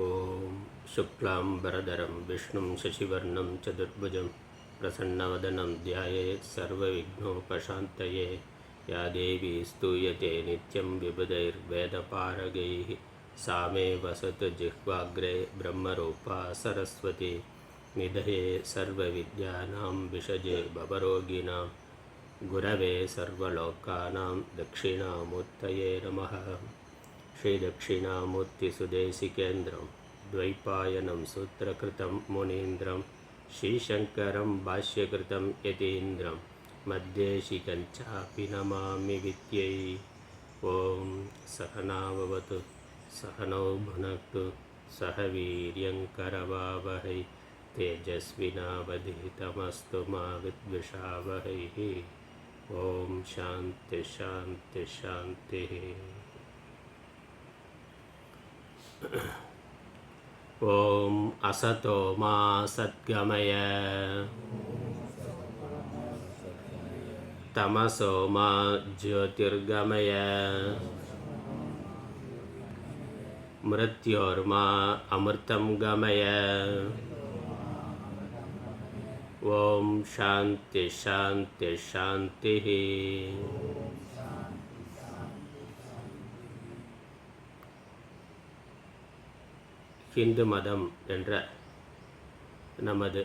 ஓம் சுக்லாம் பரதரம் விஷ்ணும் சசிவர்ணம் சதுர்புஜம் பிரசன்னவதனம் தியாயேத் சர்வவிக்னோபசாந்தயே யா தேவி ஸ்தூயதே நித்யம் விபுதைர்வேதபாரகைः सा मे वसतु जिह्वाग्रे ब्रह्मरूपा सरस्वती निधये सर्वविद्यानां विषजे भवरोगिणां गुरवे सर्वलोकानां दक्षिणामूर्तये नमः. श्रीदक्षिणामूर्तिसुदेशिकेन्द्रं द्वैपायनं सूत्रकृतं मुनीन्द्रं श्रीशङ्करं भाष्यकृतं यतीन्द्रं मद्देशिकञ्चापि नमामि विद्यै. ॐ सहनाववतु सहनौ भुनक्तु सह वीर्यङ्करवावहै तेजस्विनावधीतमस्तु मा विद्विषावहैः. ॐ शान्ति शान्ति शान्तिः. ॐ असतो मा सद्गमय तमसो मा ज्योतिर्गमय मृत्योर्मा अमृतं गमय. ॐ शान्ति शान्ति शान्तिः. ஹிந்து மதம் என்ற நமது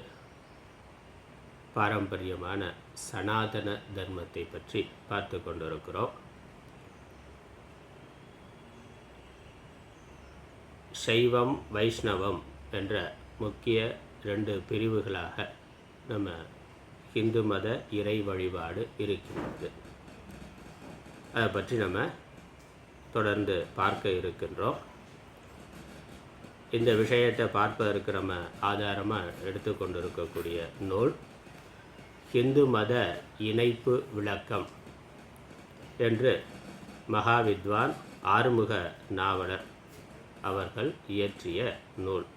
பாரம்பரியமான சனாதன தர்மத்தை பற்றி பார்த்து கொண்டிருக்கிறோம். சைவம் வைஷ்ணவம் என்ற முக்கிய 2 பிரிவுகளாக நம்ம ஹிந்து மத இறை வழிபாடு இருக்கின்றது. அதை பற்றி நம்ம தொடர்ந்து பார்க்க இருக்கின்றோம். இந்த விஷயத்தை பார்ப்பதற்கு நம்ம ஆதாரமாக எடுத்துக்கொண்டு இருக்கக்கூடிய நூல் ஹிந்து மத இணைப்பு விளக்கம் என்று மகாவித்வான் ஆறுமுக நாவலர் அவர்கள் இயற்றிய நூல்.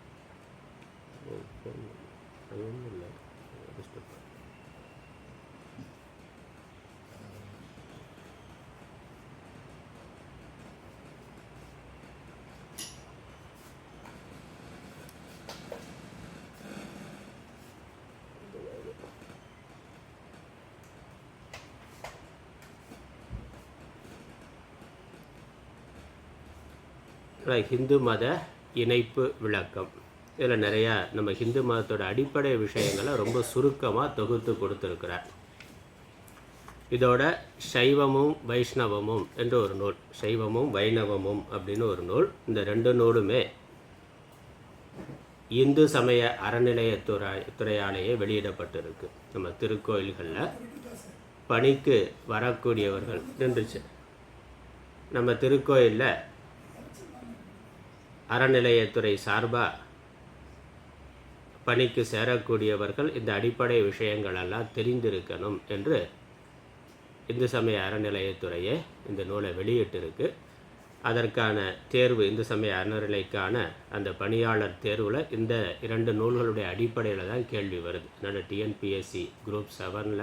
ஹிந்து மத இணைப்பு விளக்கம். இதில் நிறையா நம்ம ஹிந்து மதத்தோட அடிப்படை விஷயங்களை ரொம்ப சுருக்கமாக தொகுத்து கொடுத்துருக்கிறார். இதோட சைவமும் வைஷ்ணவமும் என்ற ஒரு நூல், சைவமும் வைணவமும் அப்படின்னு ஒரு நூல். இந்த 2 நூலுமே இந்து சமய அறநிலையத்துறையாலேயே வெளியிடப்பட்டிருக்கு. நம்ம திருக்கோயில்களில் பணிக்கு வரக்கூடியவர்கள் நின்றுச்சு. நம்ம திருக்கோயிலில் அறநிலையத்துறை சார்பாக பணிக்கு சேரக்கூடியவர்கள் இந்த அடிப்படை விஷயங்களெல்லாம் தெரிந்திருக்கணும் என்று இந்து சமய அறநிலையத்துறையே இந்த நூலை வெளியிட்டிருக்கு. அதற்கான தேர்வு, இந்து சமய அறநிலைக்கான அந்த பணியாளர் தேர்வில் இந்த 2 நூல்களுடைய அடிப்படையில் தான் கேள்வி வருது. அதனால் டிஎன்பிஎஸ்சி குரூப் 7ல்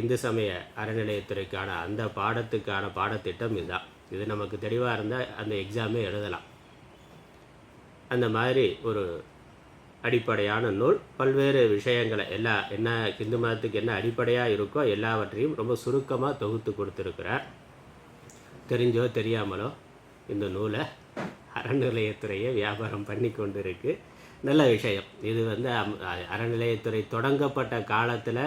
இந்து சமய அறநிலையத்துறைக்கான அந்த பாடத்துக்கான பாடத்திட்டம் இதுதான். இது நமக்கு தெளிவாக இருந்தால் அந்த எக்ஸாமே எழுதலாம். அந்த மாதிரி ஒரு அடிப்படையான நூல். பல்வேறு விஷயங்களை என்ன ஹிந்து மதத்துக்கு என்ன அடிப்படையாக இருக்கோ எல்லாவற்றையும் ரொம்ப சுருக்கமாக தொகுத்து கொடுத்துருக்கிறார். தெரிஞ்சோ தெரியாமலோ இந்த நூலை அறநிலையத்துறையை வியாபாரம் பண்ணி கொண்டு இருக்கு. நல்ல விஷயம். இது அறநிலையத்துறை தொடங்கப்பட்ட காலத்தில்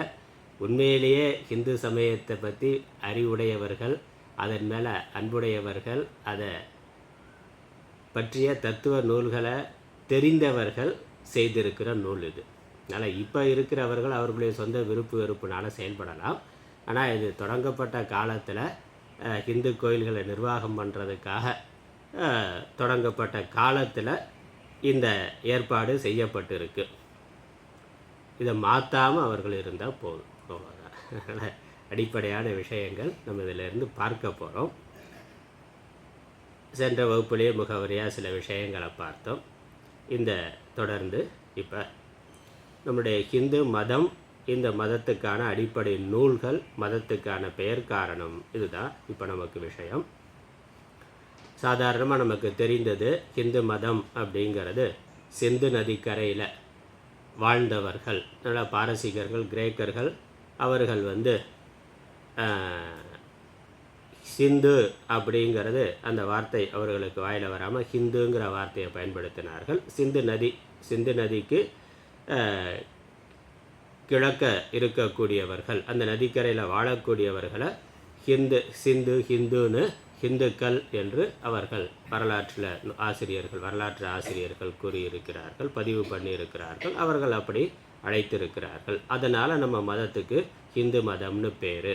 உண்மையிலேயே ஹிந்து சமயத்தை பற்றி அறிவுடையவர்கள், அதன் மேலே அன்புடையவர்கள், அதை பற்றிய தத்துவ நூல்களை தெரிந்தவர்கள் செய்திருக்கிற நூல் இது. அதனால் இப்போ இருக்கிறவர்கள் அவர்களுடைய சொந்த விருப்பு வெறுப்புனால செயல்படலாம். ஆனால் இது தொடங்கப்பட்ட காலத்தில் ஹிந்து கோயில்களை நிர்வாகம் பண்ணுறதுக்காக தொடங்கப்பட்ட காலத்தில் இந்த ஏற்பாடு செய்யப்பட்டிருக்கு. இதை மாற்றாமல் அவர்கள் இருந்தால் போதும். அவ்வளோதான். அடிப்படையான விஷயங்கள் நம்ம இதிலேருந்து பார்க்க போகிறோம். சென்ற வகுப்புலேயே முகவரியாக சில விஷயங்களை பார்த்தோம். இந்த தொடர்ந்து இப்போ நம்முடைய ஹிந்து மதம், இந்த மதத்துக்கான அடிப்படை நூல்கள், மதத்துக்கான பெயர் காரணம், இதுதான் இப்போ நமக்கு விஷயம். சாதாரணமாக நமக்கு தெரிந்தது ஹிந்து மதம் அப்படிங்கிறது சிந்து நதிக்கரையில் வாழ்ந்தவர்கள், நல்ல பாரசீகர்கள், கிரேக்கர்கள். அவர்கள் சிந்து அப்படிங்கிறது அந்த வார்த்தை அவர்களுக்கு வாயில் வராமல் ஹிந்துங்கிற வார்த்தையை பயன்படுத்தினார்கள். சிந்து நதிக்கு கிழக்க இருக்கக்கூடியவர்கள், அந்த நதிக்கரையில் வாழக்கூடியவர்களை ஹிந்துன்னு ஹிந்துக்கள் என்று அவர்கள் வரலாற்று ஆசிரியர்கள் கூறியிருக்கிறார்கள், பதிவு பண்ணியிருக்கிறார்கள். அவர்கள் அப்படி அழைத்திருக்கிறார்கள். அதனால் நம்ம மதத்துக்கு ஹிந்து மதம்னு பேர்.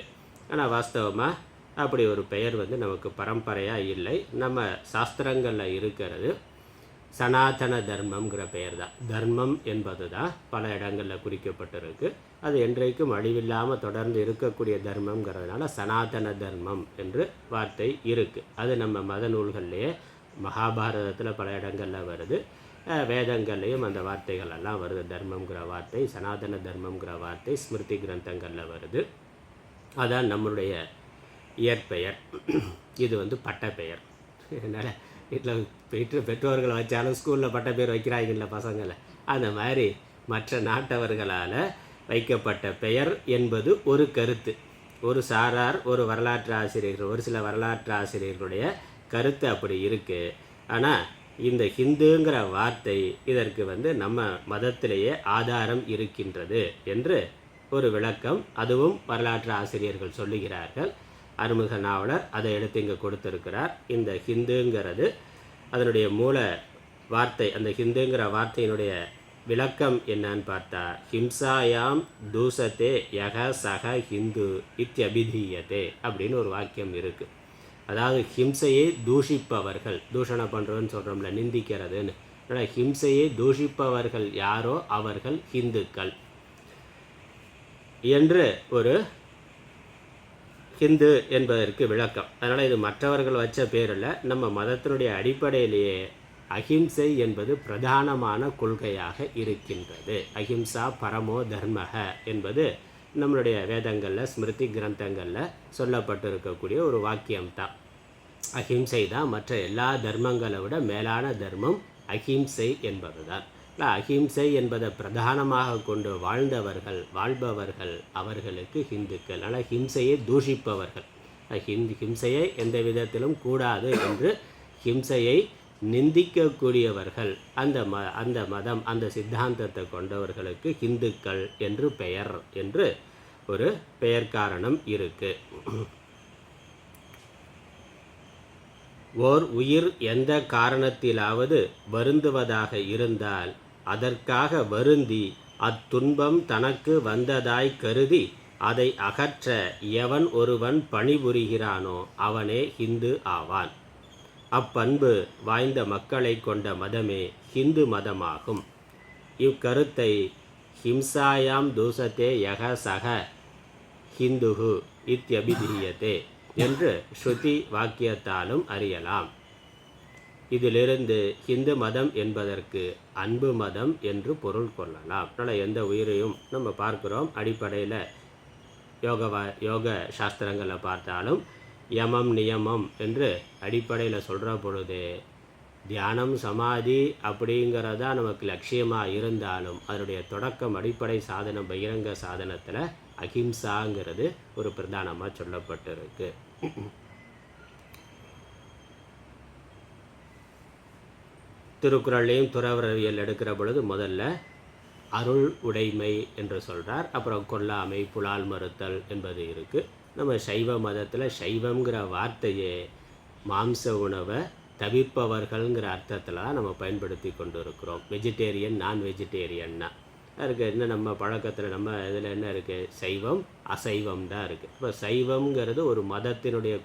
ஆனால் வாஸ்தவமாக அப்படி ஒரு பெயர் நமக்கு பரம்பரையாக இல்லை. நம்ம சாஸ்திரங்களில் இருக்கிறது சனாதன தர்மம்ங்கிற பெயர் தான். தர்மம் என்பது தான் பல இடங்களில் குறிக்கப்பட்டிருக்கு. அது என்றைக்கும் அழிவில்லாமல் தொடர்ந்து இருக்கக்கூடிய தர்மங்கிறதுனால சனாதன தர்மம் என்று வார்த்தை இருக்குது. அது நம்ம மத நூல்கள்லேயே மகாபாரதத்தில் பல இடங்களில் வருது, வேதங்கள்லேயும் அந்த வார்த்தைகள் எல்லாம் வருது. தர்மங்கிற வார்த்தை, சனாதன தர்மங்கிற வார்த்தை ஸ்மிருதி கிரந்தங்களில் வருது. அதான் நம்மளுடைய இயற்பெயர். இது பட்டப்பெயர். என்னால் வீட்டில் பெற்றோர்கள் வச்சாலும் ஸ்கூலில் பட்ட பேர் வைக்கிறாங்கல்ல பசங்களை, அந்த மாதிரி மற்ற நாட்டவர்களால் வைக்கப்பட்ட பெயர் என்பது ஒரு கருத்து. ஒரு சாரார், ஒரு சில வரலாற்று ஆசிரியர்களுடைய கருத்து அப்படி இருக்குது. ஆனால் இந்த ஹிந்துங்கிற வார்த்தை இதற்கு நம்ம மதத்திலேயே ஆதாரம் இருக்கின்றது என்று ஒரு விளக்கம் அதுவும் வரலாற்று ஆசிரியர்கள் சொல்லுகிறார்கள். அருமுக நாவலர் அதை எடுத்து இங்கே கொடுத்திருக்கிறார். இந்த ஹிந்துங்கிறது அதனுடைய மூல வார்த்தை, அந்த ஹிந்துங்கிற வார்த்தையினுடைய விளக்கம் என்னன்னு பார்த்தா, ஹிம்சாயாம் தூசத்தே யக சக ஹிந்து இத்தியபிதீயத்தே அப்படின்னு ஒரு வாக்கியம் இருக்குது. அதாவது ஹிம்சையை தூஷிப்பவர்கள், தூஷணம் பண்ணுறதுன்னு சொல்கிறோம்ல, நிந்திக்கிறதுன்னு. ஆனால் ஹிம்சையை தூஷிப்பவர்கள் யாரோ அவர்கள் ஹிந்துக்கள் என்று ஒரு ஹிந்து என்பதற்கு விளக்கம். அதனால் இது மற்றவர்கள் வச்ச பேரில் நம்ம மதத்தினுடைய அடிப்படையிலேயே அஹிம்சை என்பது பிரதானமான கொள்கையாக இருக்கின்றது. அஹிம்சா பரமோ தர்மக என்பது நம்மளுடைய வேதங்களில் ஸ்மிருதி கிரந்தங்களில் சொல்லப்பட்டிருக்கக்கூடிய ஒரு வாக்கியம்தான். அஹிம்சை தான் மற்ற எல்லா தர்மங்களை விட மேலான தர்மம் அஹிம்சை என்பது தான். அஹிம்சை என்பதை பிரதானமாக கொண்டு வாழ்பவர்கள் அவர்களுக்கு ஹிந்துக்கள். ஆனால் ஹிம்சையை தூஷிப்பவர்கள், ஹிம்சையை எந்த விதத்திலும் கூடாது என்று ஹிம்சையை நிந்திக்கக்கூடியவர்கள், அந்த மதம், அந்த சித்தாந்தத்தை கொண்டவர்களுக்கு ஹிந்துக்கள் என்று பெயர் என்று ஒரு பெயர் காரணம் இருக்கு. ஓர் உயிர் எந்த காரணத்திலாவது வருந்துவதாக இருந்தால் அதற்காக வருந்தி அத்துன்பம் தனக்கு வந்ததாய் கருதி அதை அகற்ற எவன் ஒருவன் பணிபுரிகிறானோ அவனே ஹிந்து ஆவான். அப்பண்பு வாய்ந்த மக்களை கொண்ட மதமே ஹிந்து மதமாகும். இக்கருத்தை ஹிம்சாயாம் தூசத்தே யக சக ஹிந்துஹு இத்யபிதீயத்தே என்று ஸ்ருதி வாக்கியத்தாலும் அறியலாம். இதிலிருந்து ஹிந்து மதம் என்பதற்கு அன்பு மதம் என்று பொருள் கொள்ளலாம். அதனால் எந்த உயிரையும் நம்ம பார்க்குறோம். அடிப்படையில் யோக சாஸ்திரங்களை பார்த்தாலும் யமம் நியமம் என்று அடிப்படையில் சொல்கிற பொழுது தியானம் சமாதி அப்படிங்கிறதா நமக்கு லட்சியமாக இருந்தாலும் அதனுடைய தொடக்கம் அடிப்படை சாதனம் பகிரங்க சாதனத்தில் அஹிம்சாங்கிறது ஒரு பிரதானமாக சொல்லப்பட்டிருக்கு. திருக்குறளையும் துறவரவியல் எடுக்கிற பொழுது முதல்ல அருள் உடைமை என்று சொல்கிறார். அப்புறம் கொல்லாமை, புலால் மறுத்தல் என்பது இருக்குது. நம்ம சைவ மதத்தில் சைவங்கிற வார்த்தையே மாம்ச உணவை தவிர்ப்பவர்கள்ங்கிற அர்த்தத்தில் தான் நம்ம பயன்படுத்தி கொண்டு இருக்கிறோம். வெஜிடேரியன், நான் வெஜிடேரியன்னா அதுக்கு என்ன நம்ம பழக்கத்தில் நம்ம இதில் என்ன இருக்குது, சைவம் அசைவம் தான் இருக்குது. இப்போ சைவம்ங்கிறது ஒரு மதத்தினுடைய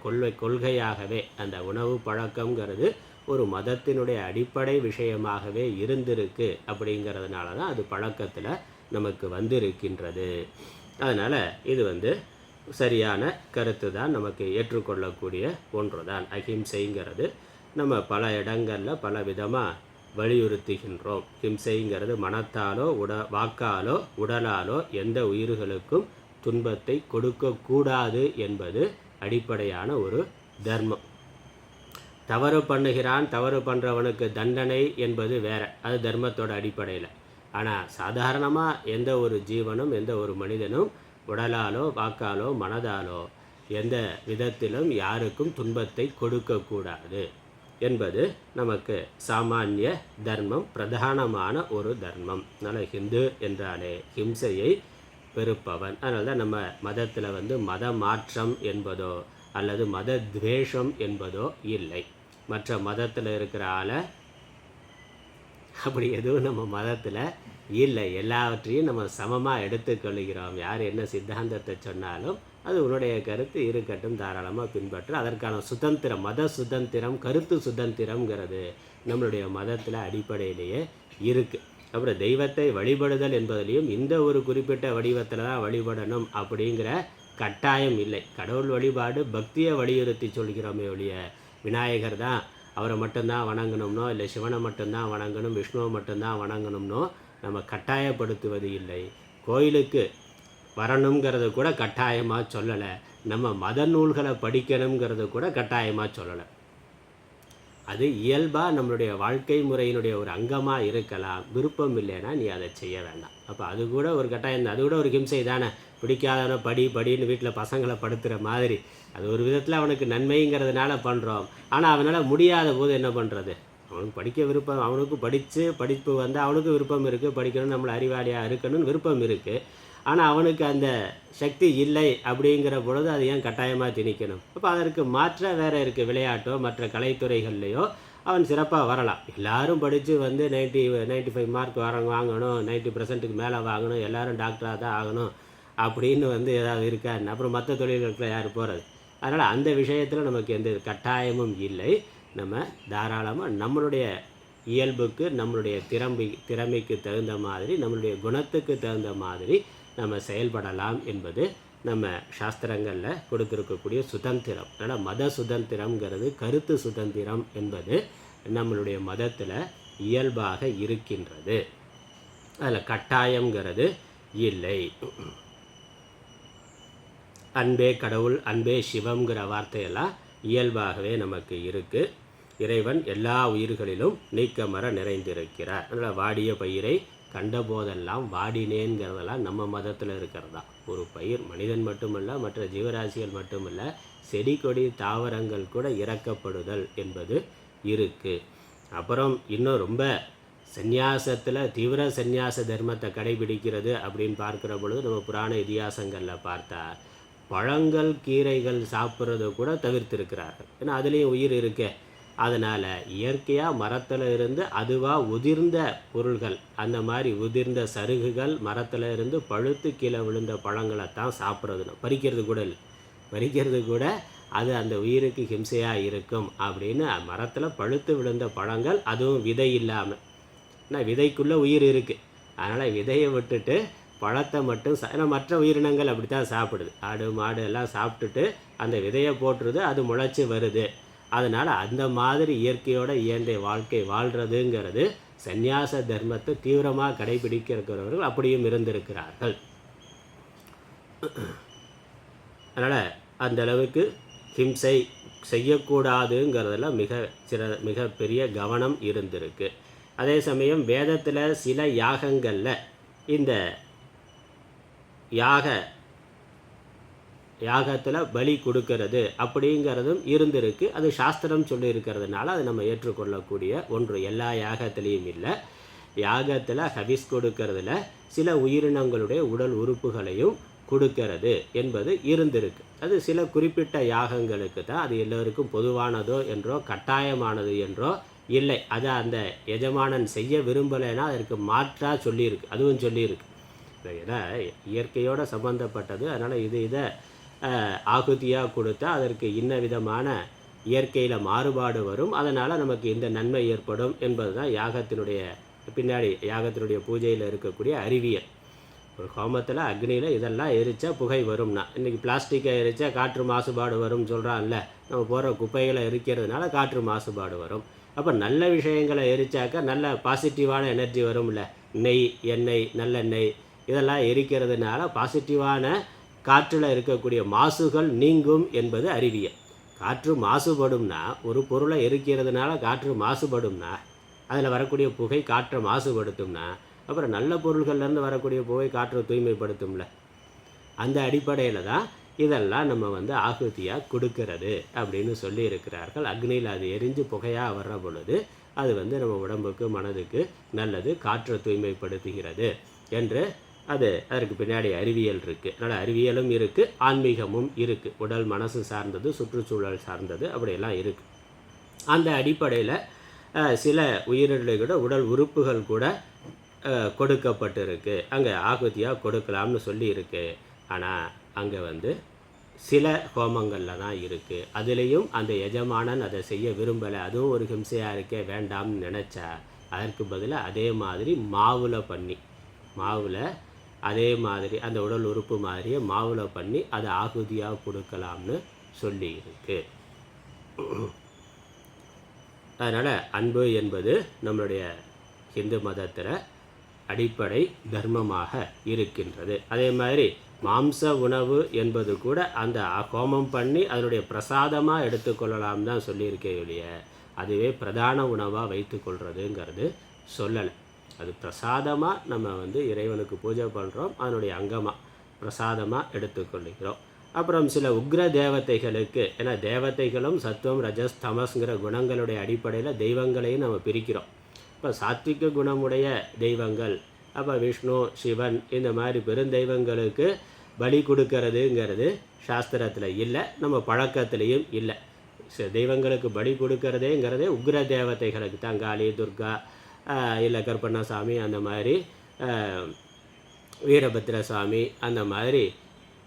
கொள்கையாகவே, அந்த உணவு பழக்கங்கிறது ஒரு மதத்தினுடைய அடிப்படை விஷயமாகவே இருந்திருக்கு. அப்படிங்கிறதுனால தான் அது பழக்கத்தில் நமக்கு வந்திருக்கின்றது. அதனால் இது சரியான கருத்து தான், நமக்கு ஏற்றுக்கொள்ளக்கூடிய ஒன்று தான். அஹிம்சைங்கிறது நம்ம பல இடங்களில் பல விதமாக வலியுறுத்துகின்றோம். ஹிம்சைங்கிறது மனத்தாலோ வாக்காலோ உடலாலோ எந்த உயிர்களுக்கும் துன்பத்தை கொடுக்கக்கூடாது என்பது அடிப்படையான ஒரு தர்மம். தவறு பண்ணுகிறான், தவறு பண்ணுறவனுக்கு தண்டனை என்பது வேறு, அது தர்மத்தோட அடிப்படையில். ஆனால் சாதாரணமாக எந்த ஒரு ஜீவனும் எந்த ஒரு மனிதனும் உடலாலோ வாக்காலோ மனதாலோ எந்த விதத்திலும் யாருக்கும் துன்பத்தை கொடுக்கக்கூடாது என்பது நமக்கு சாமானிய தர்மம், பிரதானமான ஒரு தர்மம். அதனால் ஹிந்து என்றாலே ஹிம்சையை வெறுப்பவன். அதனால தான் நம்ம மதத்தில் மத மாற்றம் என்பதோ அல்லது மத துவேஷம் என்பதோ இல்லை. மற்ற மதத்தில் இருக்கிற ஆளை அப்படி எதுவும் நம்ம மதத்தில் இல்லை. எல்லாவற்றையும் நம்ம சமமாக எடுத்துக்கொள்கிறோம். யார் என்ன சித்தாந்தத்தை சொன்னாலும் அது உன்னுடைய கருத்து இருக்கட்டும், தாராளமாக பின்பற்ற. அதற்கான சுதந்திரம், மத சுதந்திரம், கருத்து சுதந்திரம்ங்கிறது நம்மளுடைய மதத்தில் அடிப்படையிலேயே இருக்குது. அப்புறம் தெய்வத்தை வழிபடுதல் என்பதிலையும் இந்த ஒரு குறிப்பிட்ட வடிவத்தில் தான் வழிபடணும் அப்படிங்கிற கட்டாயம் இல்லை. கடவுள் வழிபாடு பக்தியை வலியுறுத்தி சொல்கிறோமே ஒழிய விநாயகர் தான் அவரை மட்டும்தான் வணங்கணும்னோ இல்லை சிவனை மட்டும்தான் வணங்கணும், விஷ்ணுவை மட்டும்தான் வணங்கணும்னோ நம்ம கட்டாயப்படுத்துவது இல்லை. கோயிலுக்கு வரணுங்கிறத கூட கட்டாயமாக சொல்லலை. நம்ம மத நூல்களை படிக்கணுங்கிறத கூட கட்டாயமாக சொல்லலை. அது இயல்பாக நம்மளுடைய வாழ்க்கை முறையினுடைய ஒரு அங்கமாக இருக்கலாம். விருப்பம் இல்லைன்னா நீ அதை செய்ய வேண்டாம். அப்போ அது கூட ஒரு கட்டாயம் தான், அது கூட ஒரு ஹிம்சை தானே. பிடிக்காதவனை படின்னு வீட்டில் பசங்களை படுத்துகிற மாதிரி அது ஒரு விதத்தில் அவனுக்கு நன்மைங்கிறதுனால பண்ணுறோம். ஆனால் அவனால் முடியாத போது என்ன பண்ணுறது? அவனுக்கு படிக்க விருப்பம், அவனுக்கு படிப்பு அவனுக்கு விருப்பம் இருக்குது, படிக்கணும், நம்மளை அறிவாளியாக இருக்கணும்னு விருப்பம் இருக்குது. ஆனால் அவனுக்கு அந்த சக்தி இல்லை அப்படிங்கிற பொழுது அது ஏன் கட்டாயமாக திணிக்கணும்? அப்போ அதற்கு மாற்ற வேறு இருக்குது. விளையாட்டோ மற்ற கலைத்துறைகள்லையோ அவன் சிறப்பாக வரலாம். எல்லோரும் படித்து 95 மார்க் வாங்கணும், 90% மேலே வாங்கணும், எல்லோரும் டாக்டராக தான் ஆகணும் அப்படின்னு ஏதாவது இருக்கான்னு அப்புறம் மற்ற தொழில்களுக்கு யார் போகிறது? அதனால் அந்த விஷயத்தில் நமக்கு எந்த கட்டாயமும் இல்லை. நம்ம தாராளமாக நம்மளுடைய இயல்புக்கு, நம்மளுடைய திறமைக்கு தகுந்த மாதிரி, நம்மளுடைய குணத்துக்கு தகுந்த மாதிரி நம்ம செயல்படலாம் என்பது நம்ம சாஸ்திரங்களில் கொடுத்துருக்கக்கூடிய சுதந்திரம். அதனால் மத சுதந்திரம்ங்கிறது, கருத்து சுதந்திரம் என்பது நம்மளுடைய மதத்தில் இயல்பாக இருக்கின்றது. அதில் கட்டாயங்கிறது இல்லை. அன்பே கடவுள், அன்பே சிவம்ங்கிற வார்த்தையெல்லாம் இயல்பாகவே நமக்கு இருக்குது. இறைவன் எல்லா உயிர்களிலும் நீக்கமர நிறைந்திருக்கிறார். அதனால் வாடிய பயிரை கண்டபோதெல்லாம் வாடினேங்கிறதெல்லாம் நம்ம மதத்தில் இருக்கிறதா. ஒரு பயிர் மனிதன் மட்டுமல்ல, மற்ற ஜீவராசிகள் மட்டுமல்ல, செடி கொடி தாவரங்கள் கூட இறக்கப்படுதல் என்பது இருக்குது. அப்புறம் இன்னும் ரொம்ப சந்நியாசத்தில் தீவிர சந்நியாச தர்மத்தை கடைபிடிக்கிறது அப்படின்னு பார்க்குற பொழுது நம்ம புராண இதிகாசங்களில் பார்த்தா பழங்கள் கீரைகள் சாப்பிட்றத கூட தவிர்த்திருக்கிறார்கள். ஏன்னா அதுலேயும் உயிர் இருக்கே. அதனால் இயற்கையாக மரத்தில் இருந்து அதுவாக உதிர்ந்த பொருள்கள், அந்த மாதிரி உதிர்ந்த சருகுகள் மரத்தில் இருந்து பழுத்து கீழே விழுந்த பழங்களை தான் சாப்பிட்றதுன்னு, பறிக்கிறது கூட அது அந்த உயிருக்கு ஹிம்சையாக இருக்கும் அப்படின்னு மரத்தில் பழுத்து விழுந்த பழங்கள், அதுவும் விதை இல்லாமல். ஏன்னா விதைக்குள்ளே உயிர் இருக்குது. அதனால் விதையை விட்டுட்டு பழத்தை மட்டும் ஏன்னா மற்ற உயிரினங்கள் அப்படி தான் சாப்பிடுது. ஆடு மாடு எல்லாம் சாப்பிட்டுட்டு அந்த விதையை போட்டுருது, அது முளைச்சி வருது. அதனால் அந்த மாதிரி இயற்கையோட இயன்ற வாழ்க்கை வாழ்கிறதுங்கிறது சந்நியாச தர்மத்தை தீவிரமாக கடைபிடிக்கிறவர்கள் அப்படியும் இருந்திருக்கிறார்கள். அதனால் அந்த அளவுக்கு ஹிம்சை செய்யக்கூடாதுங்கிறதுல மிக பெரிய கவனம் இருந்திருக்கு. அதே சமயம் வேதத்தில் சில யாகங்களில் இந்த யாகத்தில் பலி கொடுக்கறது அப்படிங்கிறதும் இருந்திருக்கு. அது சாஸ்திரம் சொல்லி இருக்கிறதுனால அது நம்ம ஏற்றுக்கொள்ளக்கூடிய ஒன்று. எல்லா யாகத்திலையும் இல்லை. யாகத்தில் ஹவிஸ் கொடுக்கறதுல சில உயிரினங்களுடைய உடல் உறுப்புகளையும் கொடுக்கறது என்பது இருந்திருக்கு. அது சில குறிப்பிட்ட யாகங்களுக்கு தான். அது எல்லோருக்கும் பொதுவானதோ என்றோ கட்டாயமானது என்றோ இல்லை. அதை அந்த எஜமானன் செய்ய விரும்பலைன்னா அதற்கு மாற்றாக சொல்லியிருக்கு, அதுவும் சொல்லியிருக்கு. ஏன்னா இயற்கையோடு சம்பந்தப்பட்டது. அதனால் இதை ஆகுதியாக கொடுத்தா அதற்கு இன்ன விதமான இயற்கையில் மாறுபாடு வரும், அதனால் நமக்கு இந்த நன்மை ஏற்படும் என்பது தான் யாகத்தினுடைய பூஜையில் இருக்கக்கூடிய அறிவியல். ஒரு ஹோமத்தில் அக்னியில் இதெல்லாம் எரித்தா புகை வரும்னா, இன்றைக்கி பிளாஸ்டிக்கை எரித்தா காற்று மாசுபாடு வரும்னு சொல்கிறான்ல. நம்ம போகிற குப்பைகளை எரிக்கிறதுனால காற்று மாசுபாடு வரும். அப்போ நல்ல விஷயங்களை எரித்தாக்கா நல்ல பாசிட்டிவான எனர்ஜி வரும்ல. நெய், எண்ணெய், நல்லெண்ணெய் இதெல்லாம் எரிக்கிறதுனால பாசிட்டிவான காற்றில் இருக்கக்கூடிய மாசுகள் நீங்கும் என்பது அறிவியல். காற்று மாசுபடும்னா, ஒரு பொருளை எரிக்கிறதுனால காற்று மாசுபடும்னா, அதில் வரக்கூடிய புகை காற்றை மாசுபடுத்தும்னா, அப்புறம் நல்ல பொருள்கள்லேருந்து வரக்கூடிய புகை காற்றை தூய்மைப்படுத்தும்ல. அந்த அடிப்படையில் தான் இதெல்லாம் நம்ம வந்து ஆகுதியாக கொடுக்கறது அப்படின்னு சொல்லி இருக்கிறார்கள். அக்னியில் அது எரிஞ்சு புகையாக வர்ற பொழுது அது வந்து நம்ம உடம்புக்கு மனதுக்கு நல்லது, காற்றை தூய்மைப்படுத்துகிறது என்று அதற்கு பின்னாடி அறிவியல் இருக்குது. அதனால் அறிவியலும் இருக்குது, ஆன்மீகமும் இருக்குது. உடல் மனசு சார்ந்தது, சுற்றுச்சூழல் சார்ந்தது, அப்படியெல்லாம் இருக்குது. அந்த அடிப்படையில் சில உயிரினங்களோட உடல் உறுப்புகள் கூட கொடுக்கப்பட்டிருக்கு, அங்கே ஆகுதியாக கொடுக்கலாம்னு சொல்லி இருக்கு. ஆனால் அங்கே வந்து சில ஹோமங்களில் தான் இருக்குது. அதுலேயும் அந்த எஜமானன் அதை செய்ய விரும்பலை, அதுவும் ஒரு ஹிம்சையாக இருக்கே, வேண்டாம்னு நினச்சா அதற்கு பதிலாக அதே மாதிரி மாவில் அதே மாதிரி அந்த உடல் உறுப்பு மாதிரியே மாவில் பண்ணி அதை ஆகுதியாக கொடுக்கலாம்னு சொல்லி இருக்கு. அதனால் அன்பு என்பது நம்மளுடைய ஹிந்து மதத்தில் அடிப்படை தர்மமாக இருக்கின்றது. அதே மாதிரி மாம்ச உணவு என்பது கூட அந்த ஹோமம் பண்ணி அதனுடைய பிரசாதமாக எடுத்துக்கொள்ளலாம் தான் சொல்லியிருக்கே ஒழிய அதுவே பிரதான உணவாக வைத்து கொள்வதுங்கிறது சொல்லலை. அது பிரசாதமாக நம்ம வந்து இறைவனுக்கு பூஜை பண்ணுறோம், அதனுடைய அங்கமாக பிரசாதமாக எடுத்துக்கொள்கிறோம். அப்புறம் சில உக்ர தேவதைகளுக்கு, ஏன்னா தேவதைகளும் சத்துவம் ரஜஸ் தமஸ்ங்கிற குணங்களுடைய அடிப்படையில் தெய்வங்களையும் நம்ம பிரிக்கிறோம். இப்போ சாத்விக குணமுடைய தெய்வங்கள், அப்போ விஷ்ணு சிவன் இந்த மாதிரி பெருந்தெய்வங்களுக்கு பலி கொடுக்கறதுங்கிறது சாஸ்திரத்தில் இல்லை, நம்ம பழக்கத்துலேயும் இல்லை. தெய்வங்களுக்கு பலி கொடுக்கறதேங்கிறதே உக்ர தேவதைகளுக்கு தான். காளி, துர்கா, இல்லை கருப்பண்ணசாமி, அந்த மாதிரி வீரபத்ரசாமி, அந்த மாதிரி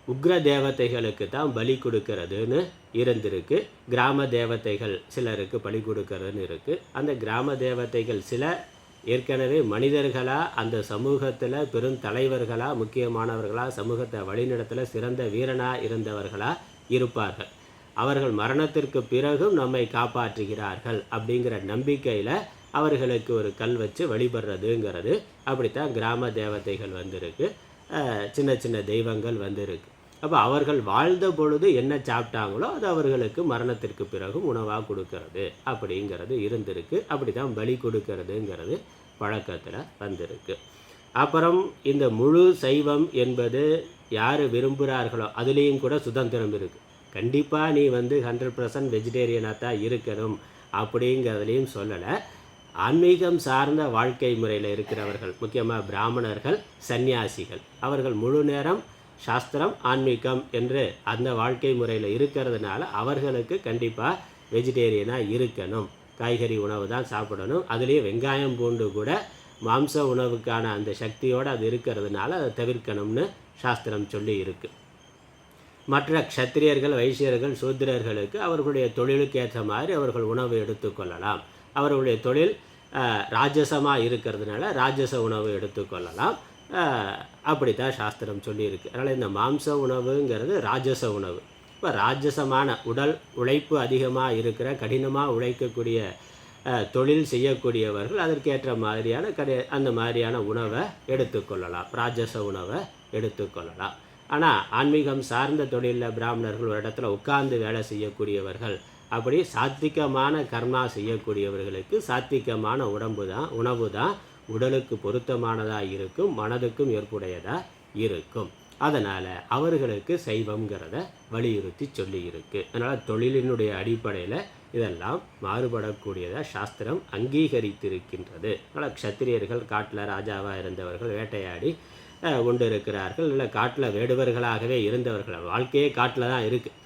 உக்ர தேவதைகளுக்கு தான் பலி கொடுக்கறதுன்னு இருந்திருக்கு. கிராம தேவதைகள் சிலருக்கு பலி கொடுக்கறதுன்னு இருக்குது. அந்த கிராம தேவதைகள் சில ஏற்கனவே மனிதர்களாக அந்த சமூகத்தில் பெருந்தலைவர்களாக, முக்கியமானவர்களாக, சமூகத்தை வழிநடத்தில் சிறந்த வீரனாக இருந்தவர்களாக இருப்பார்கள். அவர்கள் மரணத்திற்கு பிறகும் நம்மை காப்பாற்றுகிறார்கள் அப்படிங்கிற நம்பிக்கையில் அவர்களுக்கு ஒரு கல் வச்சு வழிபடுறதுங்கிறது அப்படித்தான் கிராம தேவதைகள் வந்திருக்கு, சின்ன சின்ன தெய்வங்கள் வந்திருக்கு. அப்போ அவர்கள் வாழ்ந்த பொழுது என்ன சாப்பிட்டாங்களோ அது அவர்களுக்கு மரணத்திற்கு பிறகும் உணவாக கொடுக்கறது அப்படிங்கிறது இருந்திருக்கு. அப்படி தான் பலி கொடுக்கறதுங்கிறது பழக்கத்தில் வந்திருக்கு. அப்புறம் இந்த முழு சைவம் என்பது யார் விரும்புகிறார்களோ அதுலேயும் கூட சுதந்திரம் இருக்குது. கண்டிப்பாக நீ வந்து 100% வெஜிடேரியனாக தான் இருக்கணும் அப்படிங்கிறதுலையும் சொல்லலை. ஆன்மீகம் சார்ந்த வாழ்க்கை முறையில் இருக்கிறவர்கள், முக்கியமாக பிராமணர்கள், சன்னியாசிகள், அவர்கள் முழு நேரம் சாஸ்திரம் ஆன்மீகம் என்று அந்த வாழ்க்கை முறையில் இருக்கிறதுனால அவர்களுக்கு கண்டிப்பாக வெஜிடேரியனாக இருக்கணும், காய்கறி உணவு தான் சாப்பிடணும். அதுலேயும் வெங்காயம் பூண்டு கூட மாம்ச உணவுக்கான அந்த சக்தியோடு அது இருக்கிறதுனால அதை தவிர்க்கணும்னு சாஸ்திரம் சொல்லி இருக்குது. மற்ற க்ஷத்திரியர்கள், வைசியர்கள், சூத்திரர்களுக்கு அவர்களுடைய தொழிலுக்கு ஏற்ற மாதிரி அவர்கள் உணவு எடுத்துக்கொள்ளலாம். அவர்களுடைய தொழில் ராஜசமாக இருக்கிறதுனால ராஜச உணவு எடுத்துக்கொள்ளலாம். அப்படித்தான் சாஸ்திரம் சொல்லியிருக்கு. அதனால் இந்த மாம்ச உணவுங்கிறது ராஜச உணவு. இப்போ ராஜசமான உடல் உழைப்பு அதிகமாக இருக்கிற, கடினமாக உழைக்கக்கூடிய தொழில் செய்யக்கூடியவர்கள் அதற்கேற்ற மாதிரியான அந்த மாதிரியான உணவை எடுத்துக்கொள்ளலாம், ராஜச உணவை எடுத்துக்கொள்ளலாம். ஆனால் ஆன்மீகம் சார்ந்த தொழிலில் பிராமணர்கள் ஒரு இடத்துல உட்கார்ந்து வேலை செய்யக்கூடியவர்கள், அப்படி சாத்விகமான கர்மா செய்யக்கூடியவர்களுக்கு சாத்விகமான உணவு தான் உடலுக்கு பொருத்தமானதாக இருக்கும், மனதுக்கும் ஏற்புடையதாக இருக்கும். அதனால் அவர்களுக்கு சைவங்கிறத வலியுறுத்தி சொல்லி இருக்கு. அதனால் தொழிலினுடைய அடிப்படையில் இதெல்லாம் மாறுபடக்கூடியதாக சாஸ்திரம் அங்கீகரித்திருக்கின்றது. அதனால் க்ஷத்திரியர்கள் காட்டில் ராஜாவாக இருந்தவர்கள் வேட்டையாடி கொண்டு இருக்கிறார்கள், இல்லை காட்டில் வேடுவர்களாகவே இருந்தவர்கள், வாழ்க்கையே காட்டில் தான் இருக்குது.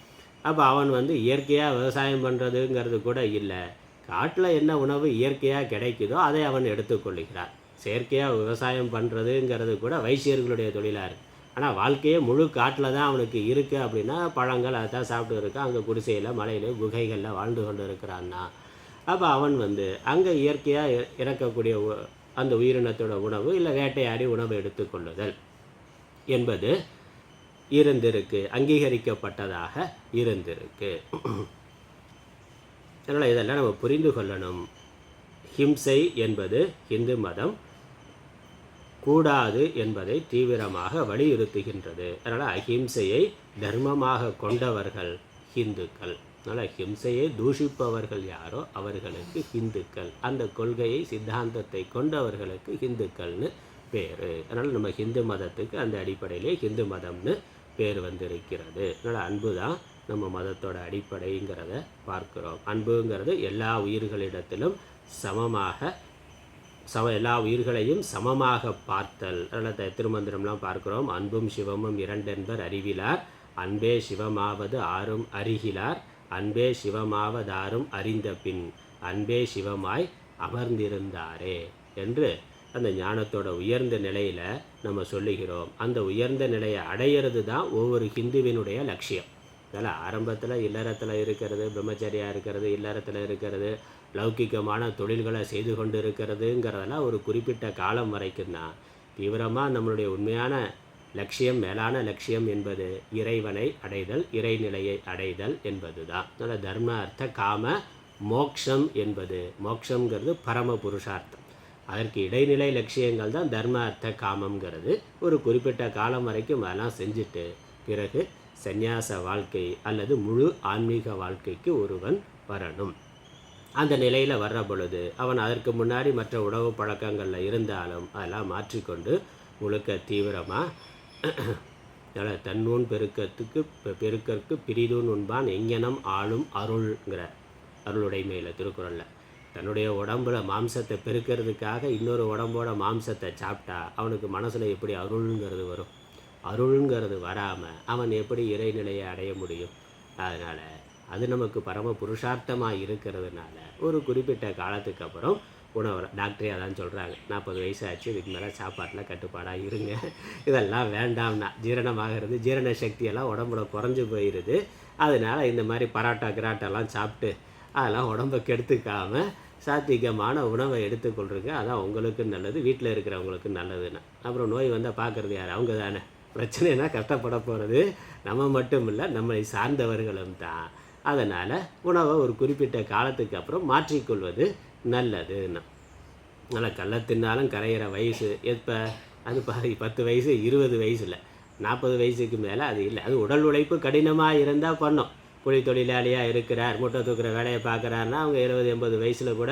அப்போ அவன் வந்து இயற்கையாக விவசாயம் பண்ணுறதுங்கிறது கூட இல்லை, காட்டில் என்ன உணவு இயற்கையாக கிடைக்குதோ அதை அவன் எடுத்துக்கொள்கிறான். செயற்கையாக விவசாயம் பண்ணுறதுங்கிறது கூட வைசியர்களுடைய தொழிலாக இருக்குது. ஆனால் வாழ்க்கையே முழு காட்டில் தான் அவனுக்கு இருக்குது. அப்படின்னா பழங்கள் அதை தான் சாப்பிட்டு இருக்கான், அங்கே குடிசையில் மலையில் குகைகளில் வாழ்ந்து கொண்டு இருக்கிறான்னா, அப்போ அவன் வந்து அங்கே இயற்கையாக இறக்கக்கூடிய அந்த உயிரினத்தோட உணவு இல்லை வேட்டையாடி உணவு எடுத்துக்கொள்ளுதல் என்பது இருந்திருக்கு, அங்கீகரிக்கப்பட்டதாக இருந்திருக்கு. அதனால் இதெல்லாம் நம்ம புரிந்து கொள்ளணும். ஹிம்சை என்பது இந்து மதம் கூடாது என்பதை தீவிரமாக வலியுறுத்துகின்றது. அதனால் அஹிம்சையை தர்மமாக கொண்டவர்கள் ஹிந்துக்கள். அதனால் ஹிம்சையை தூஷிப்பவர்கள் யாரோ அவர்களுக்கு ஹிந்துக்கள், அந்த கொள்கையை சித்தாந்தத்தை கொண்டவர்களுக்கு ஹிந்துக்கள்னு பேர். அதனால் நம்ம ஹிந்து மதத்துக்கு அந்த அடிப்படையிலே ஹிந்து மதம்னு பேர் வந்திருக்கிறது. அதனால் அன்பு தான் நம்ம மதத்தோட அடிப்படைங்கிறத பார்க்குறோம். அன்புங்கிறது எல்லா உயிர்களிடத்திலும் எல்லா உயிர்களையும் சமமாக பார்த்தல். அதனால் திருமந்திரம்லாம் பார்க்குறோம். அன்பும் சிவமும் இரண்டென்பர் அறிவிலார், அன்பே சிவமாவது ஆறும் அறிகிலார், அன்பே சிவமாவதாரும் அறிந்த பின், அன்பே சிவமாய் அமர்ந்திருந்தாரே என்று அந்த ஞானத்தோட உயர்ந்த நிலையில் நம்ம சொல்லுகிறோம். அந்த உயர்ந்த நிலையை அடையிறது தான் ஒவ்வொரு ஹிந்துவினுடைய லட்சியம். அதனால் ஆரம்பத்தில் இல்லறத்தில் இருக்கிறது, பிரம்மச்சரியாக இருக்கிறது, இல்லறத்தில் இருக்கிறது, லௌகிகமான தொழில்களை செய்து கொண்டு இருக்கிறதுங்கிறதெல்லாம் ஒரு குறிப்பிட்ட காலம் வரைக்கும் தான். தீவிரமாக நம்மளுடைய உண்மையான லட்சியம், மேலான லட்சியம் என்பது இறைவனை அடைதல், இறைநிலையை அடைதல் என்பது தான். அதனால் தர்ம அர்த்த காம மோக்ஷம் என்பது, மோக்ஷங்கிறது பரம புருஷார்த்தம். அதற்கு இடைநிலை லட்சியங்கள் தான் தர்ம அர்த்த காமங்கிறது. ஒரு குறிப்பிட்ட காலம் வரைக்கும் அதெல்லாம் செஞ்சுட்டு பிறகு சந்நியாச வாழ்க்கை அல்லது முழு ஆன்மீக வாழ்க்கைக்கு ஒருவன் வரணும். அந்த நிலையில் வர்ற பொழுது அவன் அதற்கு முன்னாடி மற்ற உணவு பழக்கங்களில் இருந்தாலும் அதெல்லாம் மாற்றிக்கொண்டு முழுக்க தீவிரமாக தன்னூன் பெருக்கற்கு பிரிதூன் உண்பான் எங்கனம் ஆளும் அருள்ங்கிற அருளுடைமையில் திருக்குறளில் தன்னுடைய உடம்புல மாம்சத்தை பெருக்கிறதுக்காக இன்னொரு உடம்போட மாம்சத்தை சாப்பிட்டா அவனுக்கு மனசில் எப்படி அருள்ங்கிறது வரும்? அருள்ங்கிறது வராமல் அவன் எப்படி இறைநிலையை அடைய முடியும்? அதனால் அது நமக்கு பரம புருஷார்த்தமாக இருக்கிறதுனால ஒரு குறிப்பிட்ட காலத்துக்கு அப்புறம் உணவு டாக்டரே அதான் சொல்கிறாங்க, 40 வயசு ஆச்சு, இதுக்கு மேலே சாப்பாட்டில் கட்டுப்பாடாக இருங்க, இதெல்லாம் வேண்டாம்னா ஜீரணமாகிறது, ஜீரண சக்தியெல்லாம் உடம்புல குறைஞ்சி போயிடுது. அதனால் இந்த மாதிரி பராட்டா கிராட்டெல்லாம் சாப்பிட்டு அதெல்லாம் உடம்பை கெடுத்துக்காமல் சாத்விகமான உணவை எடுத்துக்கொள்ளுங்க, அதான் உங்களுக்கு நல்லது, வீட்டில் இருக்கிறவங்களுக்கு நல்லதுன்னா. அப்புறம் நோய் வந்தால் பார்க்குறது யார்? அவங்க தானே. பிரச்சனைனா கஷ்டப்பட போகிறது நம்ம மட்டும் இல்லை, நம்மளை சார்ந்தவர்களும் தான். அதனால் உணவை ஒரு குறிப்பிட்ட காலத்துக்கு அப்புறம் மாற்றிக்கொள்வது நல்லதுன்னா. நல்லா கள்ள தின்னாலும் கரையிற வயசு எப்போ? அது 10 வயசு 20 வயசில், 40 வயசுக்கு மேலே அது இல்லை. அது உடல் உழைப்பு கடினமாக இருந்தால் பண்ணோம். கூலி தொழிலாளியாக இருக்கிறார், மூட்டை தூக்குற வேலையை பார்க்குறாருன்னா அவங்க 70-80 வயசில் கூட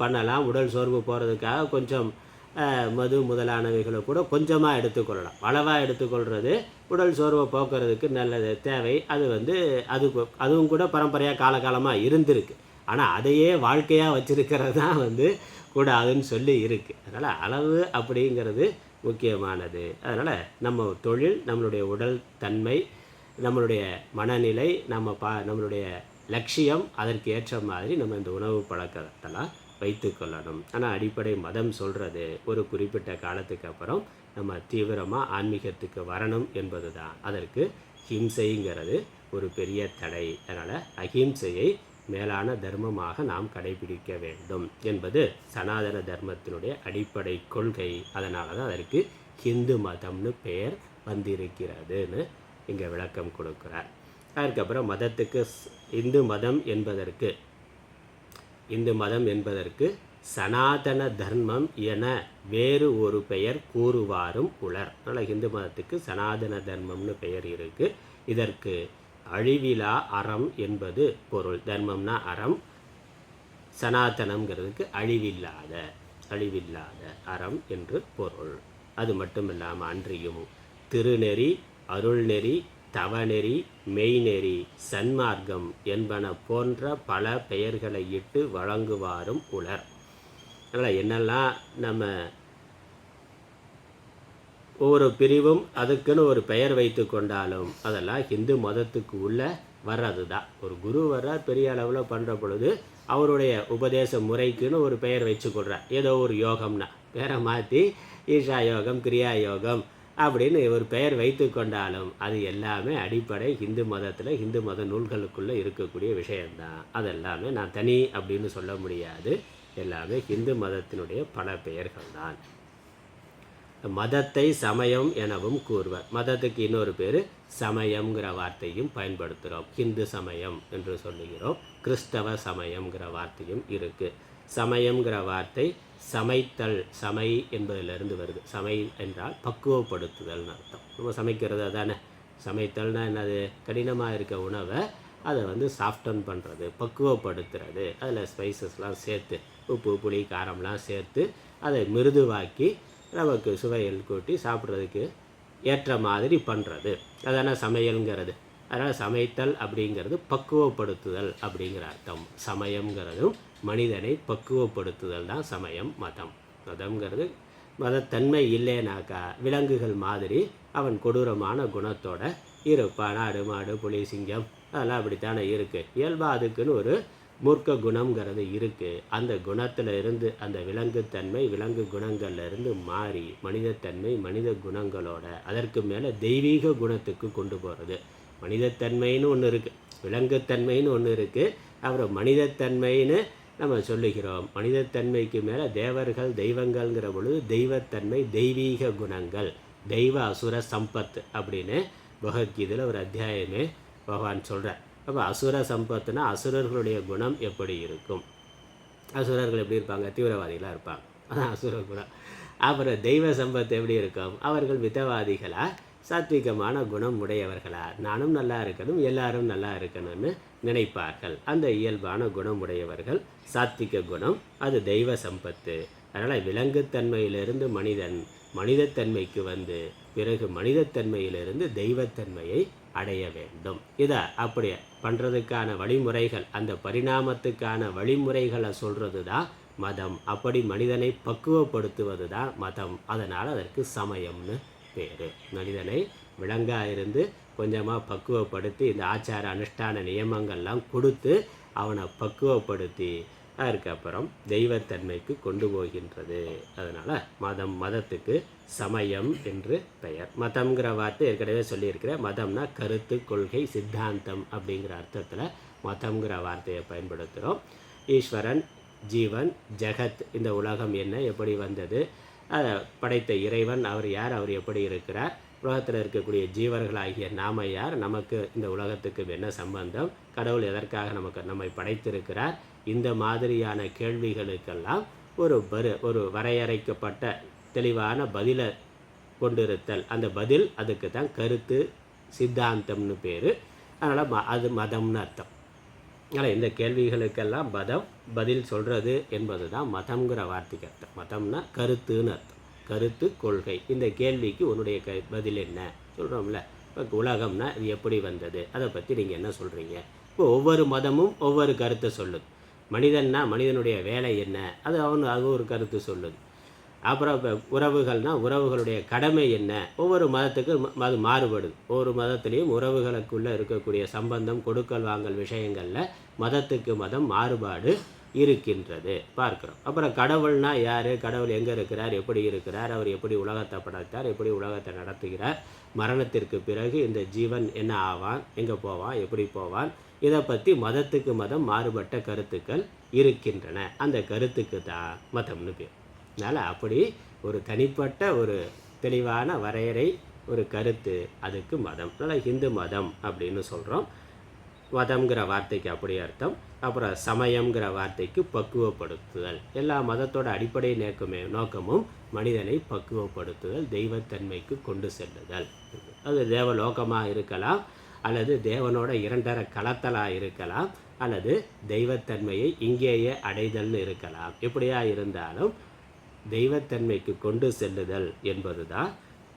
பண்ணலாம். உடல் சோர்வு போகிறதுக்காக கொஞ்சம் மது முதலானவைகளை கூட கொஞ்சமாக எடுத்துக்கொள்ளலாம். அளவாக எடுத்துக்கொள்வது உடல் சோர்வை போக்குறதுக்கு நல்லது, தேவை. அது அதுவும் கூட பரம்பரையாக காலகாலமாக இருந்திருக்கு. ஆனால் அதையே வாழ்க்கையாக வச்சுருக்கிறது தான் கூடாதுன்னு சொல்லி இருக்குது. அதனால் அளவு அப்படிங்கிறது முக்கியமானது. அதனால் நம்ம தொழில், நம்மளுடைய உடல் தன்மை, நம்மளுடைய மனநிலை, நம்மளுடைய லட்சியம், அதற்கு ஏற்ற மாதிரி நம்ம இந்த உணவு பழக்கத்தெல்லாம் வைத்து கொள்ளணும். ஆனால் அடிப்படை மதம் சொல்கிறது ஒரு குறிப்பிட்ட காலத்துக்கு அப்புறம் நம்ம தீவிரமாக ஆன்மீகத்துக்கு வரணும் என்பது தான். அதற்கு ஹிம்சைங்கிறது ஒரு பெரிய தடை. அதனால் அஹிம்சையை மேலான தர்மமாக நாம் கடைபிடிக்க வேண்டும் என்பது சனாதன தர்மத்தினுடைய அடிப்படை கொள்கை. அதனால தான் அதற்கு ஹிந்து மதம்னு பெயர் வந்திருக்கிறதுன்னு இங்கே விளக்கம் கொடுக்குறார். அதுக்கப்புறம் மதத்துக்கு இந்து மதம் என்பதற்கு சனாதன தர்மம் என வேறு ஒரு பெயர் கூறுவாரும் உளர். அதனால் இந்து மதத்துக்கு சனாதன தர்மம்னு பெயர் இருக்குது. இதற்கு அழிவிலா அறம் என்பது பொருள். தர்மம்னா அறம், சனாதனம்ங்கிறதுக்கு அழிவில்லாத அறம் என்று பொருள். அது மட்டும் இல்லாமல் அன்றியும் திருநெறி, அருள்நெறி, தவநெறி, மெய்நெறி, சன்மார்க்கம் என்பன போன்ற பல பெயர்களை இட்டு வழங்குவாரும் உளர். அதனால் என்னெல்லாம் நம்ம ஒவ்வொரு பிரிவும் அதுக்குன்னு ஒரு பெயர் வைத்து கொண்டாலும் அதெல்லாம் இந்து மதத்துக்கு உள்ளே வர்றது தான். ஒரு குரு வர்றார், பெரிய அளவில் பண்ணுற பொழுது அவருடைய உபதேச முறைக்குன்னு ஒரு பெயர் வச்சு கொள்கிறார். ஏதோ ஒரு யோகம்னா பேரை மாற்றி ஈஷா யோகம், கிரியா யோகம் அப்படின்னு ஒரு பெயர் வைத்து கொண்டாலும் அது எல்லாமே அடிப்படை இந்து மதத்தில், இந்து மத நூல்களுக்குள்ளே இருக்கக்கூடிய விஷயந்தான். அதெல்லாமே நான் தனி அப்படின்னு சொல்ல முடியாது. எல்லாமே இந்து மதத்தினுடைய பல பெயர்கள் தான். மதத்தை சமயம் எனவும் கூறுவர். மதத்துக்கு இன்னொரு பேர் சமயம்ங்கிற வார்த்தையும் பயன்படுத்துகிறோம். ஹிந்து சமயம் என்று சொல்லுகிறோம். கிறிஸ்தவ சமயம்ங்கிற வார்த்தையும் இருக்குது. சமயம்ங்கிற வார்த்தை சமைத்தல், சமை என்பதிலிருந்து வருது. சமை என்றால் பக்குவப்படுத்துதல்னு அர்த்தம். நம்ம சமைக்கிறது தானே. சமைத்தல்னா என்னது? கடினமாக இருக்க உணவை அதை வந்து சாஃப்டன் பண்ணுறது, பக்குவப்படுத்துறது, அதில் ஸ்பைசஸ்லாம் சேர்த்து உப்பு புளி காரம்லாம் சேர்த்து அதை மிருதுவாக்கி நமக்கு சுவையில் கூட்டி சாப்பிட்றதுக்கு ஏற்ற மாதிரி பண்ணுறது அதான சமையல்ங்கிறது. அதனால் சமைத்தல் அப்படிங்கிறது பக்குவப்படுத்துதல் அப்படிங்கிற அர்த்தம். சமயம்ங்கிறதும் மனிதனை பக்குவப்படுத்துதல் தான் சமயம். மதம்ங்கிறது மதத்தன்மை இல்லைனாக்கா விலங்குகள் மாதிரி அவன் கொடூரமான குணத்தோட இருப்பான். ஆடு மாடு புலி சிங்கம் அதெல்லாம் அப்படித்தானே இருக்குது. இயல்பாக அதுக்குன்னு ஒரு மூர்க்க குணங்கிறது இருக்குது. அந்த குணத்தில் இருந்து அந்த விலங்குத்தன்மை விலங்கு குணங்கள்லேருந்து மாறி மனிதத்தன்மை மனித குணங்களோட அதற்கு மேலே தெய்வீக குணத்துக்கு கொண்டு போகிறது. மனிதத்தன்மைன்னு ஒன்று இருக்குது, விலங்குத்தன்மைன்னு ஒன்று இருக்குது, அப்புறம் மனிதத்தன்மைன்னு நம்ம சொல்லுகிறோம். மனிதத்தன்மைக்கு மேலே தேவர்கள் தெய்வங்கள்ங்கிற பொழுது தெய்வத்தன்மை தெய்வீக குணங்கள் தெய்வ அசுர சம்பத் அப்படின்னு பகவத்கீதையில் ஒரு அத்தியாயமே பகவான் சொல்கிறார். அப்போ அசுர சம்பத்துனா அசுரர்களுடைய குணம் எப்படி இருக்கும்? அசுரர்கள் எப்படி இருப்பாங்க? தீவிரவாதிகளாக இருப்பாங்க, அதான் அசுர குணம். அப்புறம் தெய்வ சம்பத்து எப்படி இருக்கும்? அவர்கள் மிதவாதிகளா சாத்விகமான குணம் உடையவர்களா, நானும் நல்லா இருக்கணும் எல்லாரும் நல்லா இருக்கணும்னு நினைப்பார்கள். அந்த இயல்பான குணம் உடையவர்கள் சாத்விக குணம், அது தெய்வ சம்பத்து. அதனால் விலங்குத்தன்மையிலிருந்து மனிதத்தன்மைக்கு வந்து பிறகு மனிதத்தன்மையிலிருந்து தெய்வத்தன்மையை அடைய வேண்டும். இதை அப்படி பண்ணுறதுக்கான வழிமுறைகள், அந்த பரிணாமத்துக்கான வழிமுறைகளை சொல்கிறது தான் மதம். அப்படி மனிதனை பக்குவப்படுத்துவது தான் மதம். அதனால் அதற்கு சமயம்னு பேர். மனிதனை விலங்காக இருந்து கொஞ்சமாக பக்குவப்படுத்தி இந்த ஆச்சார அனுஷ்டான நியமங்கள்லாம் கொடுத்து அவனை பக்குவப்படுத்தி அதுக்கப்புறம் தெய்வத்தன்மைக்கு கொண்டு போகின்றது. அதனால் மதத்துக்கு சமயம் என்று பெயர். மதம்ங்கிற வார்த்தை ஏற்கனவே சொல்லியிருக்கிறேன். மதம்னா கருத்து கொள்கை சித்தாந்தம் அப்படிங்கிற அர்த்தத்தில் மதம்ங்கிற வார்த்தையை பயன்படுத்துகிறோம். ஈஸ்வரன் ஜீவன் ஜெகத், இந்த உலகம் என்ன எப்படி வந்தது, அதை படைத்த இறைவன் அவர் யார், அவர் எப்படி இருக்கிறார், உலகத்தில் இருக்கக்கூடிய ஜீவர்களாகிய நாம யார், நமக்கு இந்த உலகத்துக்கு என்ன சம்பந்தம், கடவுள் எதற்காக நம்மை படைத்திருக்கிறார், இந்த மாதிரியான கேள்விகளுக்கெல்லாம் ஒரு வரையறைக்கப்பட்ட தெளிவான பதிலை கொண்டிருத்தல். அந்த பதில் அதுக்கு தான் கருத்து சித்தாந்தம்னு பேர். அதனால் அது மதம்னு அர்த்தம். அதனால் இந்த கேள்விகளுக்கெல்லாம் பதில் சொல்கிறது என்பது தான் மதம்ங்கிற வார்த்தைக்கு அர்த்தம். மதம்னா கருத்துன்னு அர்த்தம், கருத்து கொள்கை. இந்த கேள்விக்கு உன்னுடைய பதில் என்ன சொல்கிறோம்ல. இப்போ உலகம்னா இது எப்படி வந்தது, அதை பற்றி நீங்கள் என்ன சொல்கிறீங்க? இப்போ ஒவ்வொரு மதமும் ஒவ்வொரு கருத்தை சொல்லுது. மனிதன்னா மனிதனுடைய வேலை என்ன, அது ஒரு கருத்து சொல்லுது. அப்புறம் இப்போ உறவுகள்னால் உறவுகளுடைய கடமை என்ன, ஒவ்வொரு மதத்துக்கும் அது மாறுபடுது. ஒவ்வொரு மதத்துலேயும் உறவுகளுக்குள்ளே இருக்கக்கூடிய சம்பந்தம் கொடுக்கல் வாங்கல் விஷயங்களில் மதத்துக்கு மதம் மாறுபாடு இருக்கின்றது பார்க்குறோம். அப்புறம் கடவுள்னா யார், கடவுள் எங்கே இருக்கிறார், எப்படி இருக்கிறார், அவர் எப்படி உலகத்தை படைத்தார், எப்படி உலகத்தை நடத்துகிறார், மரணத்திற்கு பிறகு இந்த ஜீவன் என்ன ஆவான், எங்கே போவான், எப்படி போவான், இதை பற்றி மதத்துக்கு மதம் மாறுபட்ட கருத்துக்கள் இருக்கின்றன. அந்த கருத்துக்கு தான் மதம்னு பேர். அதனால் அப்படி ஒரு தனிப்பட்ட ஒரு தெளிவான வரையறை, ஒரு கருத்து, அதுக்கு மதம். அதனால் ஹிந்து மதம் அப்படின்னு சொல்கிறோம். மதம்ங்கிற வார்த்தைக்கு அப்படி அர்த்தம். அப்புறம் சமயம்ங்கிற வார்த்தைக்கு பக்குவப்படுத்துதல். எல்லா மதத்தோட அடிப்படை நோக்கமும் மனிதனை பக்குவப்படுத்துதல், தெய்வத்தன்மைக்கு கொண்டு செல்லுதல். அது தேவலோகமாக இருக்கலாம், அல்லது தேவனோட இரண்டரை கலத்தலாக இருக்கலாம், அல்லது தெய்வத்தன்மையை இங்கேயே அடைதல்னு இருக்கலாம். எப்படியா இருந்தாலும் தெய்வத்தன்மைக்கு கொண்டு செல்லுதல் என்பது தான்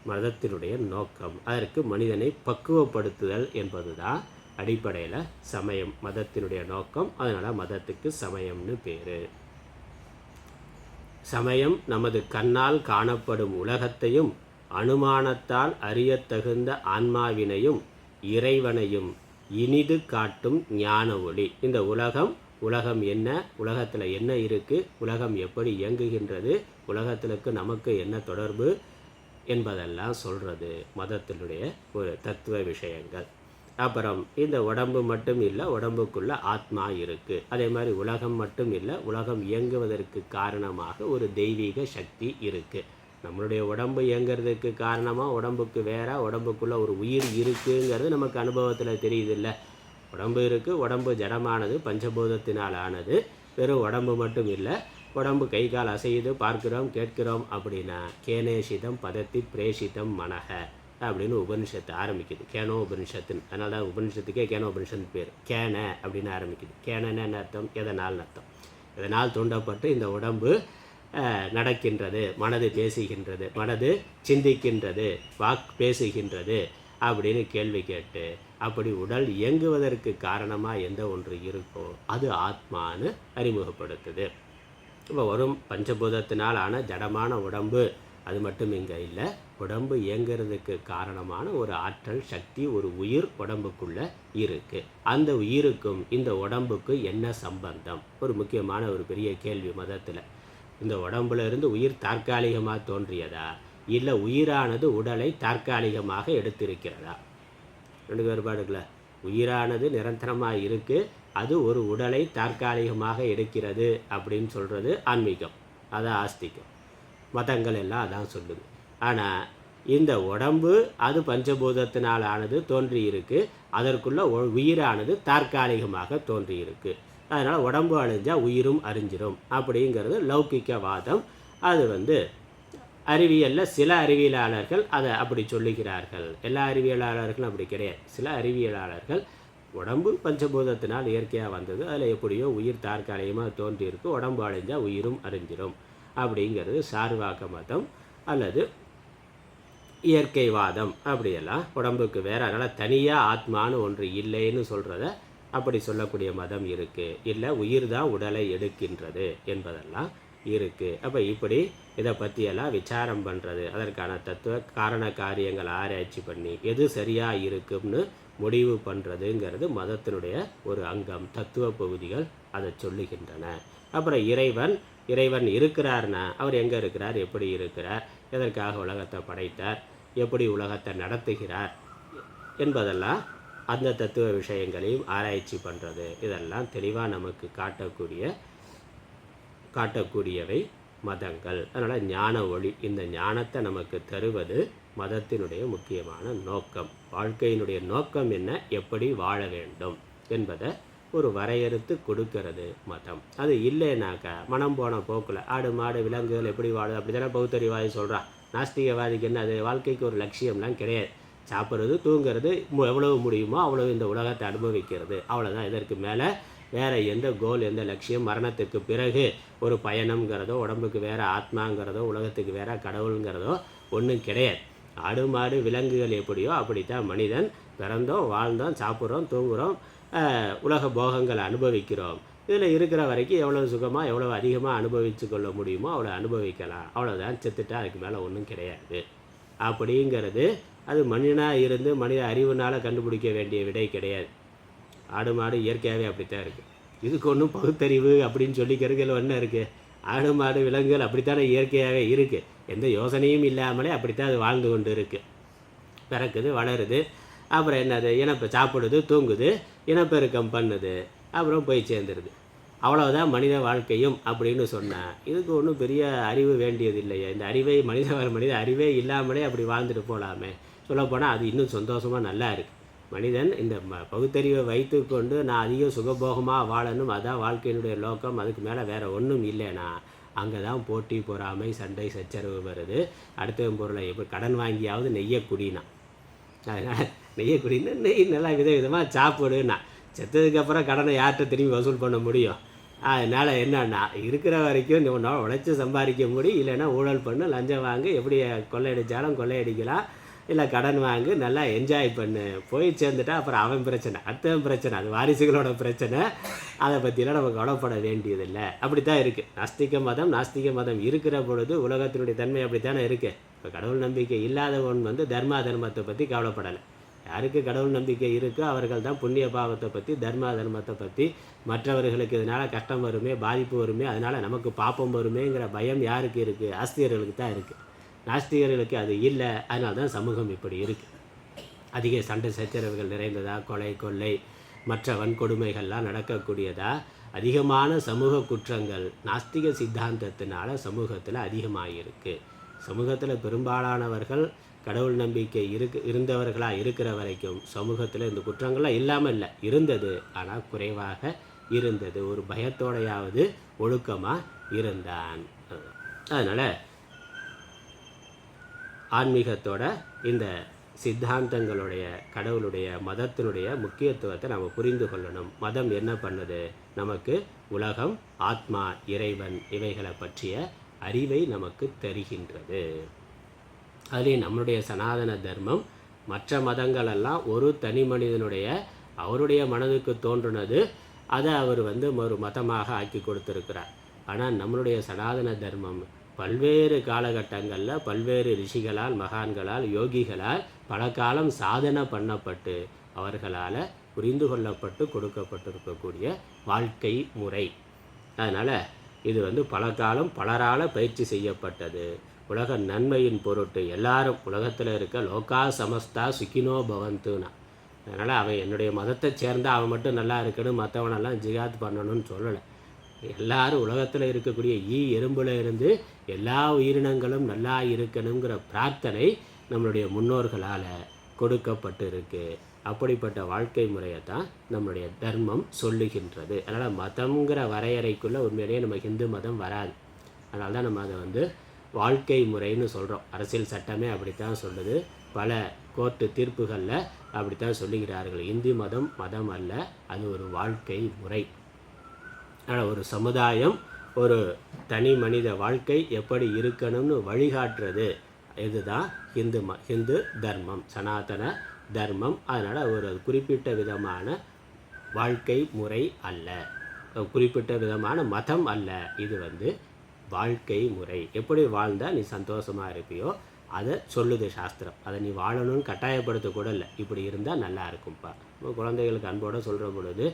மதத்தினுடைய நோக்கம். அதற்கு மனிதனை பக்குவப்படுத்துதல் என்பது தான் அடிப்படையில் சமயம், மதத்தினுடைய நோக்கம். அதனால் மதத்துக்கு சமயம்னு பேர். சமயம் நமது கண்ணால் காணப்படும் உலகத்தையும் அனுமானத்தால் அறியத்தகுந்த ஆன்மாவினையும் இறைவனையும் இனிது காட்டும் ஞான ஒளி. இந்த உலகம் என்ன, உலகத்தில் என்ன இருக்குது, உலகம் எப்படி இயங்குகின்றது, உலகத்திற்கு நமக்கு என்ன தொடர்பு என்பதெல்லாம் சொல்கிறது மதத்தினுடைய ஒரு தத்துவ விஷயங்கள். அப்புறம் இந்த உடம்பு மட்டும் இல்லை, உடம்புக்குள்ள ஆத்மா இருக்குது. அதே மாதிரி உலகம் மட்டும் இல்லை, உலகம் இயங்குவதற்கு காரணமாக ஒரு தெய்வீக சக்தி இருக்குது. நம்மளுடைய உடம்பு இயங்கிறதுக்கு காரணமாக உடம்புக்கு உடம்புக்குள்ளே ஒரு உயிர் இருக்குங்கிறது நமக்கு அனுபவத்தில் தெரியுது இல்லை. உடம்பு இருக்குது, உடம்பு ஜடமானது, பஞ்சபூதத்தினால் ஆனது. வெறும் உடம்பு மட்டும் இல்லை, உடம்பு கை கால் அசையுது, பார்க்கிறோம் கேட்கிறோம் அப்படின்னா கேனேஷிதம் பதத்தி பிரேஷிதம் மனக, அப்படின்னு உபனிஷத்து ஆரம்பிக்குது. கேனோ உபனிஷத்துன்னு. அதனால தான் உபனிஷத்துக்கே கேனோ உபனிஷத்துன்னு பேர். கேன அப்படின்னு ஆரம்பிக்குது. கேனன்னு என்ன அர்த்தம்? எதனால்னு அர்த்தம். இதனால் தூண்டப்பட்டு இந்த உடம்பு நடக்கின்றது, மனது பேசுகின்றது, மனது சிந்திக்கின்றது, வாக் பேசுகின்றது அப்படின்னு கேள்வி கேட்டு, அப்படி உடல் இயங்குவதற்கு காரணமாக எந்த ஒன்று இருக்கோ அது ஆத்மான்னு அறிமுகப்படுத்துது. இப்போ வரும் பஞ்சபூதத்தினால் ஆன ஜடமான உடம்பு அது மட்டும் இங்கே இல்லை. உடம்பு இயங்கிறதுக்கு காரணமான ஒரு ஆற்றல் சக்தி, ஒரு உயிர் உடம்புக்குள்ளே இருக்குது. அந்த உயிருக்கும் இந்த உடம்புக்கும் என்ன சம்பந்தம்? ஒரு முக்கியமான ஒரு பெரிய கேள்வி மதத்தில். இந்த உடம்புல இருந்து உயிர் தற்காலிகமாக தோன்றியதா, இல்லை உயிரானது உடலை தற்காலிகமாக எடுத்திருக்கிறதா? ரெண்டு வேறுபாடுகள. உயிரானது நிரந்தரமாக இருக்குது, அது ஒரு உடலை தற்காலிகமாக எடுக்கிறது அப்படின்னு சொல்கிறது ஆன்மீகம், அதான் ஆஸ்திகம். மதங்கள் எல்லாம் அதான் சொல்லுது. ஆனால் இந்த உடம்பு அது பஞ்சபூதத்தினால் ஆனது தோன்றியிருக்கு, அதற்குள்ள உயிரானது தற்காலிகமாக தோன்றியிருக்கு. அதனால் உடம்பு அழிஞ்சால் உயிரும் அழிஞ்சிரும் அப்படிங்கிறது லௌகிக்கவாதம். அது அறிவியலில் சில அறிவியலாளர்கள் அதை அப்படி சொல்லுகிறார்கள். எல்லா அறிவியலாளர்களும் அப்படி கிடையாது. சில அறிவியலாளர்கள் உடம்பு பஞ்சபூதத்தினால் இயற்கையாக வந்தது, அதில் எப்படியோ உயிர் தற்காலிகமாக தோன்றியிருக்கு, உடம்பு அழிஞ்சால் உயிரும் அழிஞ்சிரும் அப்படிங்கிறது சார்வாக்க மதம் அல்லது இயற்கைவாதம். அப்படியெல்லாம் உடம்புக்கு வேறு, அதனால் தனியாக ஆத்மானு ஒன்று இல்லைன்னு சொல்கிறத அப்படி சொல்லக்கூடிய மதம் இருக்குது. இல்லை உயிர் தான் உடலை எடுக்கின்றது என்பதெல்லாம் இருக்குது. அப்போ இப்படி இதை பற்றியெல்லாம் விசாரம் பண்ணுறது, அதற்கான தத்துவ காரண காரியங்கள் ஆராய்ச்சி பண்ணி எது சரியாக இருக்கும்னு முடிவு பண்ணுறதுங்கிறது மதத்தினுடைய ஒரு அங்கம். தத்துவ பகுதிகள் அதை சொல்லுகின்றன. அப்புறம் இறைவன் இருக்கிறார்னா அவர் எங்கே இருக்கிறார், எப்படி இருக்கிறார், எதற்காக உலகத்தை படைத்தார், எப்படி உலகத்தை நடத்துகிறார் என்பதெல்லாம் அந்த தத்துவ விஷயங்களையும் ஆராய்ச்சி பண்ணுறது. இதெல்லாம் தெளிவாக நமக்கு காட்டக்கூடியவை மதங்கள். அதனால் ஞான ஒளி, இந்த ஞானத்தை நமக்கு தருவது மதத்தினுடைய முக்கியமான நோக்கம். வாழ்க்கையினுடைய நோக்கம் என்ன, எப்படி வாழ வேண்டும் என்பதை ஒரு வரையறுத்து கொடுக்கறது மதம். அது இல்லைனாக்கா மனம் போன போக்கில் ஆடு மாடு விலங்குகள் எப்படி வாழுது அப்படி தானே பௌத்தறிவாதி சொல்கிறான். நாஸ்திகவாதிக்கு என்ன, அது வாழ்க்கைக்கு ஒரு லட்சியம்லாம் கிடையாது. சாப்பிட்றது தூங்கிறது, எவ்வளவு முடியுமோ அவ்வளவு இந்த உலகத்தை அனுபவிக்கிறது, அவ்வளோதான். இதற்கு மேலே வேறு எந்த கோல், எந்த லட்சியம், மரணத்துக்கு பிறகு ஒரு பயணம்ங்கிறதோ, உடம்புக்கு வேறு ஆத்மாங்கிறதோ, உலகத்துக்கு வேறு கடவுளுங்கிறதோ ஒன்றும் கிடையாது. ஆடு மாடு விலங்குகள் எப்படியோ அப்படித்தான் மனிதன். பிறந்தோம், வாழ்ந்தோம், சாப்பிட்றோம், தூங்குகிறோம், உலக போகங்களை அனுபவிக்கிறோம். இதில் இருக்கிற வரைக்கும் எவ்வளோ சுகமாக எவ்வளோ அதிகமாக அனுபவித்து கொள்ள முடியுமோ அவ்வளோ அனுபவிக்கலாம், அவ்வளோதான். செத்துட்டா அதுக்கு மேலே ஒன்றும் கிடையாது அப்படிங்கிறது. அது மனிதனாக இருந்து மனித அறிவுனால் கண்டுபிடிக்க வேண்டிய விடை கிடையாது. ஆடு மாடு இயற்கையாகவே அப்படித்தான் இருக்குது. இதுக்கு ஒன்றும் பகுத்தறிவு அப்படின்னு சொல்லிக்கிறதுல ஒன்றும் இருக்குது. ஆடு மாடு விலங்குகள் அப்படித்தானே இயற்கையாகவே இருக்குது. எந்த யோசனையும் இல்லாமலே அப்படித்தான் அது வாழ்ந்து கொண்டு இருக்குது. பிறக்குது, வளருது, அப்புறம் என்னது சாப்பிடுது, தூங்குது, இனப்பெருக்கம் பண்ணுது, அப்புறம் போய் சேர்ந்துருது. அவ்வளோதான் மனித வாழ்க்கையும் அப்படின்னு சொன்னால் இதுக்கு ஒன்றும் பெரிய அறிவு வேண்டியது இல்லையா? இந்த அறிவை மனித அறிவே இல்லாமலே அப்படி வாழ்ந்துட்டு போகலாமே. சொல்லப்போனால் அது இன்னும் சந்தோஷமாக நல்லா இருக்குது. மனிதன் இந்த பகுத்தறிவை வைத்து கொண்டு நான் அதிகம் சுகபோகமாக வாழணும், அதான் வாழ்க்கையினுடைய நோக்கம், அதுக்கு மேலே வேறு ஒன்றும் இல்லைன்னா அங்கே தான் போட்டி பொறாமை சண்டை சச்சரவு வருது. அடுத்த பொருளை எப்படி கடன் வாங்கியாவது நெய்யை குடினா, அதனால் நெய்யை குடினா நெய் நல்லா விதவிதமாக சாப்பிடுன்னா, செத்ததுக்கப்புறம் கடனை யார்கிட்ட திரும்பி வசூல் பண்ண முடியும்? அதனால் என்னன்னா இருக்கிற வரைக்கும் உன்னால் உழைச்சி சம்பாதிக்க முடியும், இல்லைன்னா ஊழல் பண்ணு, லஞ்சம் வாங்கு, எப்படி கொள்ளையடித்தாலும் கொள்ளையடிக்கலாம், இல்லை கடன் வாங்கு, நல்லா என்ஜாய் பண்ணு. போய் சேர்ந்துட்டா அப்புறம் அவன் பிரச்சனை, அடுத்தவன் பிரச்சனை, அது வாரிசுகளோட பிரச்சனை. அதை பற்றிலாம் நம்ம கவலைப்பட வேண்டியதில்லை. அப்படித்தான் இருக்குது நாஸ்திக மதம் இருக்கிற பொழுது உலகத்தினுடைய தன்மை அப்படித்தானே இருக்குது. இப்போ கடவுள் நம்பிக்கை இல்லாதவன் தர்மத்தை பற்றி கவலைப்படலை. யாருக்கு கடவுள் நம்பிக்கை இருக்கோ அவர்கள் தான் புண்ணிய பாவத்தை பற்றி, தர்மத்தை பற்றி, மற்றவர்களுக்கு இதனால் கஷ்டம் வருமே, பாதிப்பு வருமே, அதனால் நமக்கு பாப்பம் வருமேங்கிற பயம் யாருக்கு இருக்குது? ஆஸ்திகர்களுக்கு தான் இருக்குது. நாஸ்திகர்களுக்கு அது இல்லை. அதனால தான் சமூகம் இப்படி இருக்குது. அதிக சண்டை சச்சரவுகள் நிறைந்ததா, கொலை கொள்ளை மற்ற வன்கொடுமைகள்லாம் நடக்கக்கூடியதா, அதிகமான சமூக குற்றங்கள் நாஸ்திக சித்தாந்தத்தினால சமூகத்தில் அதிகமாகிருக்கு. சமூகத்தில் பெரும்பாலானவர்கள் கடவுள் நம்பிக்கை இருந்தவர்களாக இருக்கிற வரைக்கும் சமூகத்தில் இந்த குற்றங்கள்லாம் இல்லாமல் இல்லை, இருந்தது, ஆனால் குறைவாக இருந்தது. ஒரு பயத்தோடையாவது ஒழுக்கமாக இருந்தான். அதனால் ஆன்மீகத்தோட இந்த சித்தாந்தங்களுடைய கடவுளுடைய மதத்தினுடைய முக்கியத்துவத்தை நம்ம புரிந்து கொள்ளணும். மதம் என்ன பண்ணுது? நமக்கு உலகம், ஆத்மா, இறைவன் இவைகளை பற்றிய அறிவை நமக்கு தருகின்றது. அதுலேயும் நம்மளுடைய சனாதன தர்மம் மற்ற மதங்களெல்லாம் ஒரு தனி மனிதனுடைய அவருடைய மனதுக்கு தோன்றுனது அதை அவர் ஒரு மதமாக ஆக்கி கொடுத்துருக்கிறார். ஆனால் நம்மளுடைய சனாதன தர்மம் பல்வேறு காலகட்டங்களில் பல்வேறு ரிஷிகளால், மகான்களால், யோகிகளால் பல காலம் சாதனை பண்ணப்பட்டு அவர்களால் புரிந்து கொள்ளப்பட்டு கொடுக்கப்பட்டிருக்கக்கூடிய வாழ்க்கை முறை. அதனால் இது பல காலம் பலரால் பயிற்சி செய்யப்பட்டது. உலக நன்மையின் பொருட்டு எல்லாரும் உலகத்தில் இருக்க லோகா சமஸ்தா சுக்கினோ பவந்துனா. அதனால் அவன் என்னுடைய மதத்தை சேர்ந்த அவன் மட்டும் நல்லா இருக்கணும், மற்றவனெல்லாம் ஜிகாத் பண்ணணும்னு சொல்லலை. எல்லாரும் உலகத்தில் இருக்கக்கூடிய எறும்புல இருந்து எல்லா உயிரினங்களும் நல்லா இருக்கணுங்கிற பிரார்த்தனை நம்மளுடைய முன்னோர்களால் கொடுக்கப்பட்டு இருக்கு. அப்படிப்பட்ட வாழ்க்கை முறையை தான் நம்மளுடைய தர்மம் சொல்லுகின்றது. அதனால் மதங்கிற வரையறைக்குள்ளே உண்மையிலேயே நம்ம ஹிந்து மதம் வராது. அதனால தான் நம்ம அதை வாழ்க்கை முறைன்னு சொல்கிறோம். அரசியல் சட்டமே அப்படித்தான் சொல்லுது. பல கோர்ட்டு தீர்ப்புகளில் அப்படித்தான் சொல்லுகிறார்கள். இந்து மதம் மதம் அல்ல, அது ஒரு வாழ்க்கை முறை. ஆனால் ஒரு சமுதாயம், ஒரு தனி மனித வாழ்க்கை எப்படி இருக்கணும்னு வழிகாட்டுறது இதுதான் ஹிந்து தர்மம், சனாதன தர்மம். அதனால் ஒரு குறிப்பிட்ட விதமான வாழ்க்கை முறை அல்ல, குறிப்பிட்ட விதமான மதம் அல்ல. இது வாழ்க்கை முறை. எப்படி வாழ்ந்தால் நீ சந்தோஷமாக இருப்பியோ அதை சொல்லுது சாஸ்திரம். அதை நீ வாழணும்னு கட்டாயப்படுத்தக்கூட இல்லை. இப்படி இருந்தால் நல்லா இருக்கும்ப்பா. குழந்தைகளுக்கு அன்போடு சொல்கிற பொழுது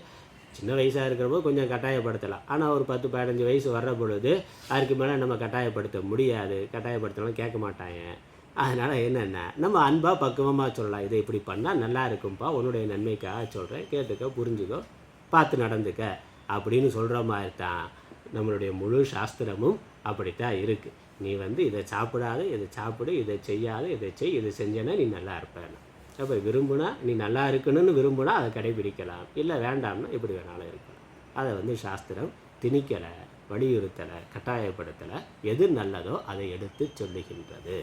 சின்ன வயசாக இருக்கிறப்போ கொஞ்சம் கட்டாயப்படுத்தலாம். ஆனால் ஒரு 10-15 வயசு வர்ற பொழுது அதுக்கு மேலே நம்ம கட்டாயப்படுத்த முடியாது. கட்டாயப்படுத்தினாலும் கேட்க மாட்டாங்க. அதனால் என்னென்ன நம்ம அன்பாக பக்குவமாக சொல்லலாம். இதை இப்படி பண்ணால் நல்லா இருக்கும்ப்பா, உன்னுடைய நன்மைக்காக சொல்கிறேன், கேட்டுக்க, புரிஞ்சுக்கோ, பார்த்து நடந்துக்க அப்படின்னு சொல்கிற மாதிரி தான் நம்மளுடைய முழு சாஸ்திரமும் அப்படித்தான் இருக்குது. நீ இதை சாப்பிடாத, இதை சாப்பிடு, இதை செய்யாத, இதை செய், இதை செஞ்சேன்னா நீ நல்லா இருப்பேன்னு. அப்போ விரும்புனா நீ நல்லா இருக்கணும்னு விரும்புனா அதை கடைபிடிக்கலாம், இல்லை வேண்டாம்னா எப்படி வேணாலும் இருக்கலாம். அதை சாஸ்திரம் திணிக்கலை, வலியுறுத்தலை, கட்டாயப்படுத்தலை. எது நல்லதோ அதை எடுத்து சொல்லுகின்றது.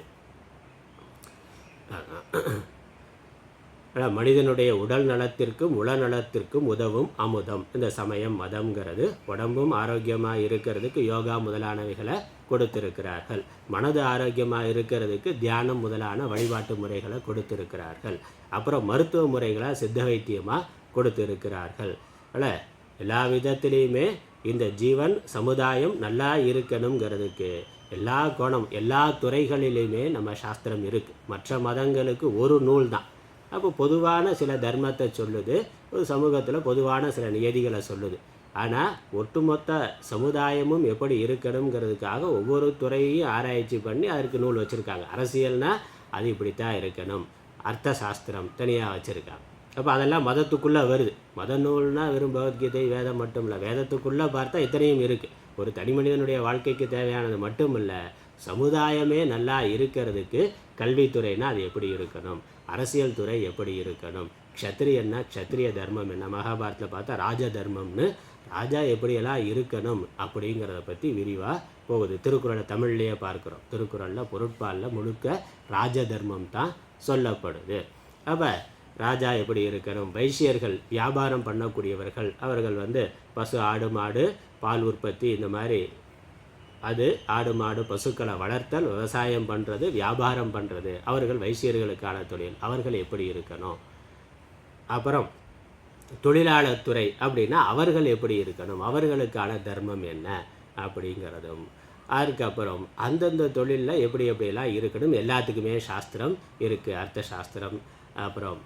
மனிதனுடைய உடல் நலத்திற்கும் உளநலத்திற்கும் உதவும் அமுதம் இந்த சமயம். மதம்ங்கிறது உடம்பும் ஆரோக்கியமாக இருக்கிறதுக்கு யோகா முதலானவைகளை கொடுத்திருக்கிறார்கள். மனது ஆரோக்கியமாக இருக்கிறதுக்கு தியானம் முதலான வழிபாட்டு முறைகளை கொடுத்திருக்கிறார்கள். அப்புறம் மருத்துவ முறைகளை சித்த வைத்தியமாக கொடுத்திருக்கிறார்கள். எல்லா விதத்திலையுமே இந்த ஜீவன் சமுதாயம் நல்லா இருக்கணுங்கிறதுக்கு எல்லா கோணம், எல்லா துறைகளிலையுமே நம்ம சாஸ்திரம் இருக்குது. மற்ற மதங்களுக்கு ஒரு நூல் தான். அப்போ பொதுவான சில தர்மத்தை சொல்லுது, ஒரு சமூகத்தில் பொதுவான சில நியதிகளை சொல்லுது. ஆனால் ஒட்டுமொத்த சமுதாயமும் எப்படி இருக்கணுங்கிறதுக்காக ஒவ்வொரு துறையையும் ஆராய்ச்சி பண்ணி அதற்கு நூல் வச்சுருக்காங்க. அரசியல்னால் அது இப்படித்தான் இருக்கணும், அர்த்த சாஸ்திரம் தனியாக வச்சுருக்காங்க. அப்போ அதெல்லாம் மதத்துக்குள்ளே வருது. மத நூல்னால் வெறும் பகவத்கீதை, வேதம் மட்டும் இல்லை, வேதத்துக்குள்ளே பார்த்தா இத்தனையும் இருக்குது. ஒரு தனி மனிதனுடைய வாழ்க்கைக்கு தேவையானது மட்டும் இல்லை, சமுதாயமே நல்லா இருக்கிறதுக்கு கல்வித்துறைனா அது எப்படி இருக்கணும், அரசியல் துறை எப்படி இருக்கணும், க்ஷத்ரியன்னா க்ஷத்ரிய தர்மம் என்ன, மகாபாரத்தில் பார்த்தா ராஜ தர்மம்னு ராஜா எப்படியெல்லாம் இருக்கணும் அப்படிங்கிறத பற்றி விரிவாக போகுது. திருக்குறளை தமிழ்லேயே பார்க்குறோம். திருக்குறளில் பொருட்பாலில் முழுக்க ராஜ தர்மம் தான் சொல்லப்படுது. அப்போ ராஜா எப்படி இருக்கணும், வைசியர்கள் வியாபாரம் பண்ணக்கூடியவர்கள், அவர்கள் பசு, ஆடு, மாடு, பால் உற்பத்தி, இந்த மாதிரி அது ஆடு மாடு பசுக்களை வளர்த்தல், விவசாயம் பண்ணுறது, வியாபாரம் பண்ணுறது, அவர்கள் வைசியர்களுக்கான தொழில், அவர்கள் எப்படி இருக்கணும். அப்புறம் தொழிலாளர் துறை அப்படின்னா அவர்கள் எப்படி இருக்கணும், அவர்களுக்கான தர்மம் என்ன அப்படிங்கிறதும். அதுக்கப்புறம் அந்தந்த தொழிலில் எப்படி எப்படியெல்லாம் இருக்கணும் எல்லாத்துக்குமே சாஸ்திரம் இருக்குது. அர்த்த சாஸ்திரம், அப்புறம்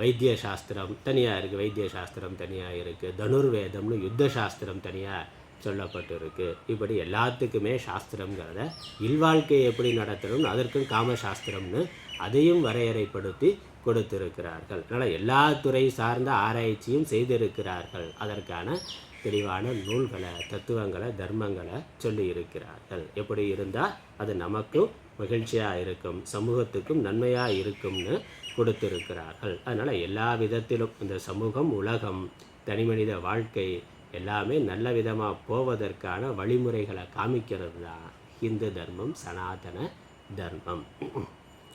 வைத்திய சாஸ்திரம் தனியாக இருக்குது, வைத்திய சாஸ்திரம் தனியாக இருக்குது, தனுர்வேதம்னு யுத்த சாஸ்திரம் தனியாக சொல்லப்பட்டு இருக்குது. இப்படி எல்லாத்துக்குமே சாஸ்திரங்கிறத இல்வாழ்க்கையை எப்படி நடத்தணும்னு அதற்கும் காமசாஸ்திரம்னு அதையும் வரையறைப்படுத்தி கொடுத்திருக்கிறார்கள். அதனால் எல்லா துறை சார்ந்த ஆராய்ச்சியும் செய்திருக்கிறார்கள். அதற்கான தெளிவான நூல்களை, தத்துவங்களை, தர்மங்களை சொல்லி இருக்கிறார்கள். எப்படி இருந்தால் அது நமக்கும் மகிழ்ச்சியாக இருக்கும், சமூகத்துக்கும் நன்மையாக இருக்கும்னு கொடுத்திருக்கிறார்கள். அதனால் எல்லா விதத்திலும் இந்த சமூகம், உலகம், தனிமனித வாழ்க்கை எல்லாமே நல்ல விதமாக போவதற்கான வழிமுறைகளை காமிக்கிறது தான் இந்து தர்மம், சனாதன தர்மம்.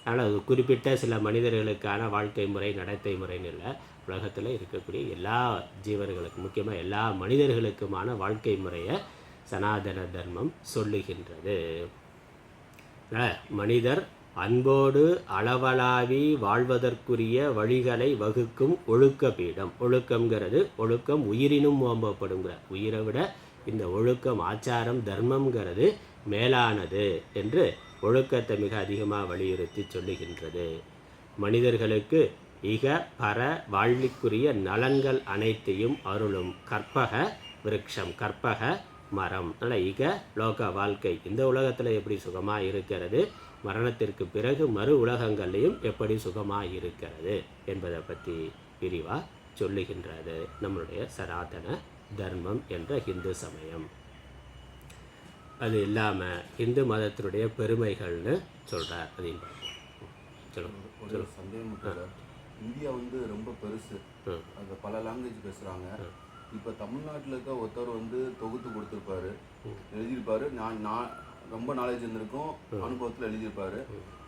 ஆனால் அது குறிப்பிட்ட சில மனிதர்களுக்கான வாழ்க்கை முறை நடத்தை முறைன்னு இல்லை, உலகத்தில் இருக்கக்கூடிய எல்லா ஜீவர்களுக்கும் முக்கியமாக எல்லா மனிதர்களுக்குமான வாழ்க்கை முறையை சனாதன தர்மம் சொல்லுகின்றது. மனிதர் அன்போடு அளவலாவி வாழ்வதற்குரிய வழிகளை வகுக்கும் ஒழுக்க பீடம். ஒழுக்கம்ங்கிறது ஒழுக்கம் உயிரினும் ஓம்பப்படுங்கிற, உயிரை விட இந்த ஒழுக்கம் ஆச்சாரம் தர்மம்ங்கிறது மேலானது என்று ஒழுக்கத்தை மிக அதிகமாக வலியுறுத்தி சொல்லுகின்றது. மனிதர்களுக்கு இக பர வாழ்விற்குரிய நலன்கள் அனைத்தையும் அருளும் கற்பக விருட்சம், கற்பக மரம். அதனால் இக லோக வாழ்க்கை இந்த உலகத்தில் எப்படி சுகமாக இருக்கிறது, மரணத்திற்கு பிறகு மறு உலகங்கள்லையும் எப்படி சுகமாக இருக்கிறது என்பதை பற்றி விரிவாக சொல்லுகின்றது நம்மளுடைய சனாதன தர்மம் என்ற ஹிந்து சமயம். அது இல்லாமல் ஹிந்து மதத்தினுடைய பெருமைகள்னு சொல்கிறார். அதையும் ஒரு சந்தேகம், இந்தியா வந்து ரொம்ப பெருசு, அது பல லாங்குவேஜ் பேசுகிறாங்க. இப்போ தமிழ்நாட்டில் இருக்க ஒருத்தர் வந்து தொகுத்து கொடுத்துருப்பாரு, எழுதியிருப்பாரு, நான் ரொம்ப நாலேஜ் இருந்திருக்கும், அனுபவத்தில் எழுதியிருப்பாரு.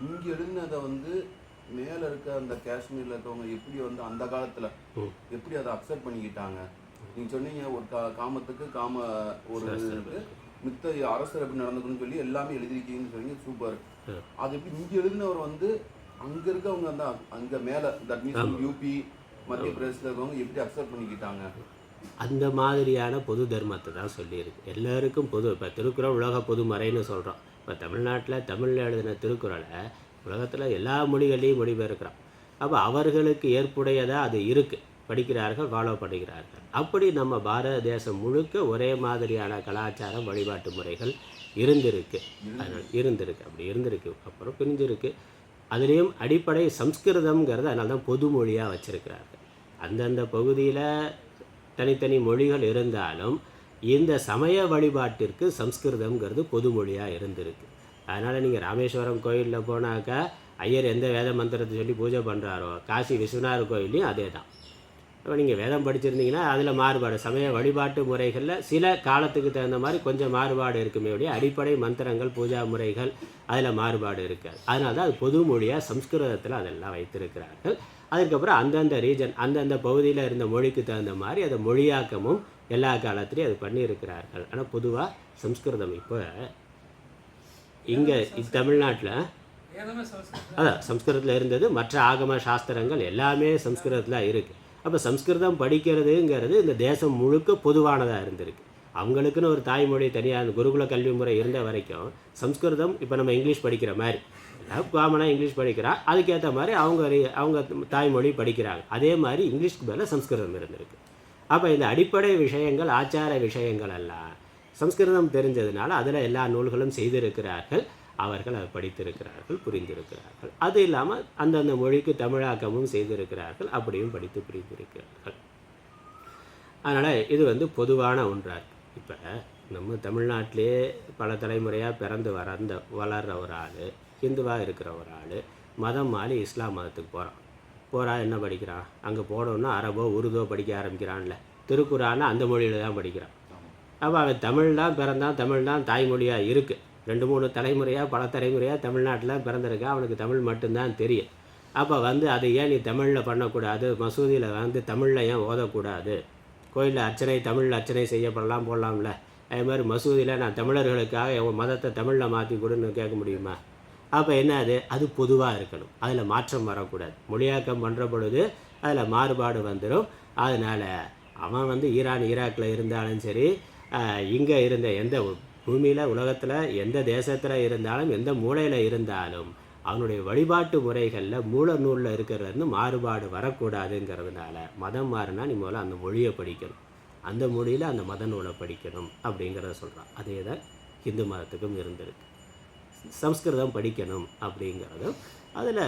இங்கே எழுதினதை வந்து மேலே இருக்க அந்த காஷ்மீரில் இருக்கவங்க எப்படி வந்து அந்த காலத்தில் எப்படி அதை அக்செப்ட் பண்ணிக்கிட்டாங்க? நீங்கள் சொன்னீங்க ஒரு காமத்துக்கு காம ஒரு இருக்கு, மித்த அரசர் எப்படி நடந்துக்கணும்னு சொல்லி எல்லாமே எழுதிருக்கீங்கன்னு சொன்னீங்க, சூப்பர். அது எப்படி இங்கே எழுதினவர் வந்து அங்கே இருக்கவங்க அந்த அங்கே மேலே தட் மீன்ஸ் யூபி மத்திய பிரதேசத்தில் இருக்கவங்க எப்படி அக்செப்ட் பண்ணிக்கிட்டாங்க? அந்த மாதிரியான பொது தர்மத்தை தான் சொல்லியிருக்கு. எல்லாருக்கும் பொது. இப்போ திருக்குறள் உலக பொதுமறைன்னு சொல்கிறோம். இப்போ தமிழ்நாட்டில் தமிழில் எழுதின திருக்குறளை உலகத்தில் எல்லா மொழிகளையும் மொழிபெயர்க்கிறான். அப்போ அவர்களுக்கு ஏற்புடையதாக அது இருக்குது, படிக்கிறார்கள், ஃபாலோ பண்ணுகிறார்கள். அப்படி நம்ம பாரத தேசம் முழுக்க ஒரே மாதிரியான கலாச்சாரம் வழிபாட்டு முறைகள் இருந்திருக்கு. அதனால் இருந்திருக்கு, அப்படி இருந்திருக்கு, அப்புறம் பிரிஞ்சிருக்கு. அதுலேயும் அடிப்படை சம்ஸ்கிருதம்ங்கிறது அதனால தான் பொது மொழியாக வச்சுருக்கிறார்கள். அந்தந்த பகுதியில் தனித்தனி மொழிகள் இருந்தாலும் இந்த சமய வழிபாட்டிற்கு சம்ஸ்கிருதம்ங்கிறது பொது மொழியாக இருந்திருக்கு. அதனால் நீங்கள் ராமேஸ்வரம் கோயிலில் போனாக்கா ஐயர் எந்த வேத மந்திரத்தை சொல்லி பூஜை பண்ணுறாரோ, காசி விஸ்வநாதர் கோயிலையும் அதே தான். இப்போ நீங்கள் வேதம் படிச்சிருந்தீங்கன்னா அதில் மாறுபாடு, சமய வழிபாட்டு முறைகளில் சில காலத்துக்கு தகுந்த மாதிரி கொஞ்சம் மாறுபாடு இருக்குமே ஒழிய அடிப்படை மந்திரங்கள் பூஜா முறைகள் அதில் மாறுபாடு இருக்காது. அதனால தான் அது பொது மொழியாக சம்ஸ்கிருதத்தில் அதெல்லாம் வைத்திருக்கிறார்கள். அதுக்கப்புறம் அந்தந்த ரீஜன் அந்தந்த பகுதியில் இருந்த மொழிக்கு தகுந்த மாதிரி அதை மொழியாக்கமும் எல்லா காலத்துலேயும் அது பண்ணியிருக்கிறார்கள். ஆனால் பொதுவாக சம்ஸ்கிருதம் இப்போ இங்கே தமிழ்நாட்டில் அதான் சம்ஸ்கிருதத்தில் இருந்தது. மற்ற ஆகம சாஸ்திரங்கள் எல்லாமே சம்ஸ்கிருதத்தில் இருக்குது. அப்போ சம்ஸ்கிருதம் படிக்கிறதுங்கிறது இந்த தேசம் முழுக்க பொதுவானதாக இருந்திருக்கு. அவங்களுக்குன்னு ஒரு தாய்மொழி தனியாக குருகுல கல்வி முறை இருந்த வரைக்கும் சம்ஸ்கிருதம் இப்போ நம்ம இங்கிலீஷ் படிக்கிற மாதிரி காமனாக இங்கிலீஷ் படிக்கிறான், அதுக்கேற்ற மாதிரி அவங்க தாய்மொழி படிக்கிறாங்க. அதே மாதிரி இங்கிலீஷ்க்கு மேலே சம்ஸ்கிருதம் இருந்திருக்கு. அப்போ இந்த அடிப்படை விஷயங்கள் ஆச்சார விஷயங்கள் எல்லாம் சம்ஸ்கிருதம் தெரிஞ்சதுனால அதில் எல்லா நூல்களும் செய்திருக்கிறார்கள். அவர்கள் அதை படித்திருக்கிறார்கள், புரிந்திருக்கிறார்கள். அது இல்லாமல் அந்தந்த மொழிக்கு தமிழாக்கமும் செய்திருக்கிறார்கள், அப்படியும் படித்து புரிந்திருக்கிறார்கள். அதனால் இது வந்து பொதுவான ஒன்றாக இருக்குது. இப்போ நம்ம தமிழ்நாட்டிலே பல தலைமுறையாக பிறந்து வளர்கிற ஒரு ஆள், ஹிந்துவாக இருக்கிற ஒரு ஆள் மதம் மாறி இஸ்லாம் மதத்துக்கு போகிறான். என்ன படிக்கிறான்? அங்கே போனோன்னா அரபோ உருதோ படிக்க ஆரம்பிக்கிறான்ல, திருக்குறான்னு அந்த மொழியில் தான் படிக்கிறான். அப்போ அவன் தமிழ் தான் பிறந்தான், தமிழ் தான் தாய்மொழியாக இருக்குது. 2-3 தலைமுறையாக பல தலைமுறையாக தமிழ்நாட்டில் பிறந்திருக்கான், அவனுக்கு தமிழ் மட்டும்தான் தெரியும். அப்போ வந்து அதை ஏன் நீ தமிழில் பண்ணக்கூடாது, மசூதியில் வந்து தமிழில் ஏன் ஓதக்கூடாது, கோயிலில் அர்ச்சனை தமிழில் அர்ச்சனை செய்யப்படலாம் போடலாம்ல, அதே மாதிரி மசூதியில் நான் தமிழர்களுக்காக என் மதத்தை தமிழில் மாற்றி கொடுன்னு கேட்க முடியுமா? அப்போ என்ன அது பொதுவாக இருக்கணும், அதில் மாற்றம் வரக்கூடாது. மொழியாக்கம் பண்ணுற பொழுது அதில் மாறுபாடு வந்துடும். அதனால் அவன் வந்து ஈராக்கில் இருந்தாலும் சரி, இங்கே இருந்த எந்த பூமியில் உலகத்தில் எந்த தேசத்தில் இருந்தாலும் எந்த மூலையில் இருந்தாலும் அவனுடைய வழிபாட்டு முறைகளில் மூல நூலில் இருக்கிறதுன்னு மாறுபாடு வரக்கூடாதுங்கிறதுனால மதம் மாறினா நீ முதல்ல அந்த மொழியை படிக்கணும், அந்த மொழியில் அந்த மத நூலை படிக்கணும் அப்படிங்கிறத சொல்கிறான். அதே தான் ஹிந்து மதத்துக்கும் இருந்திருக்கு. சம்ஸ்கிருதம் படிக்கணும் அப்படிங்கிறதும் அதில்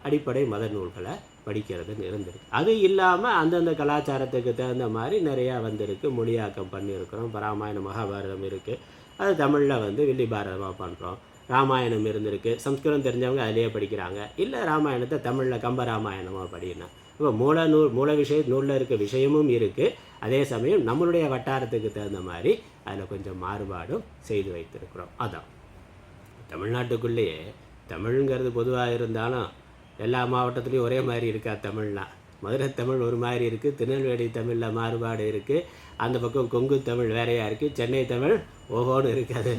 அடிப்படை மத நூல்களை படிக்கிறதுன்னு இருந்திருக்கு. அது இல்லாமல் அந்தந்த கலாச்சாரத்துக்கு தகுந்த மாதிரி நிறையா வந்திருக்கு, மொழியாக்கம் பண்ணியிருக்கிறோம். ராமாயணம் மகாபாரதம் இருக்குது, அது தமிழில் வந்து வில்லி பாரதமாக பண்ணுறோம். ராமாயணம் இருந்திருக்கு, சம்ஸ்கிருதம் தெரிஞ்சவங்க அதிலேயே படிக்கிறாங்க. இல்லை ராமாயணத்தை தமிழில் கம்ப ராமாயணமாக படிக்கணும். இப்போ மூல நூலில் இருக்க விஷயமும் இருக்குது, அதே சமயம் நம்மளுடைய வட்டாரத்துக்கு தகுந்த மாதிரி அதில் கொஞ்சம் மாறுபாடும் செய்து வைத்திருக்கிறோம். அதான் தமிழ்நாட்டுக்குள்ளேயே தமிழ்ங்கிறது பொதுவாக இருந்தாலும் எல்லா மாவட்டத்துலேயும் ஒரே மாதிரி இருக்கா தமிழ்னா? மதுரை தமிழ் ஒரு மாதிரி இருக்குது, திருநெல்வேலி தமிழில் மாறுபாடு இருக்குது, அந்த பக்கம் கொங்கு தமிழ் வேறையாக இருக்குது, சென்னை தமிழ் ஓஹோன்னு இருக்காது,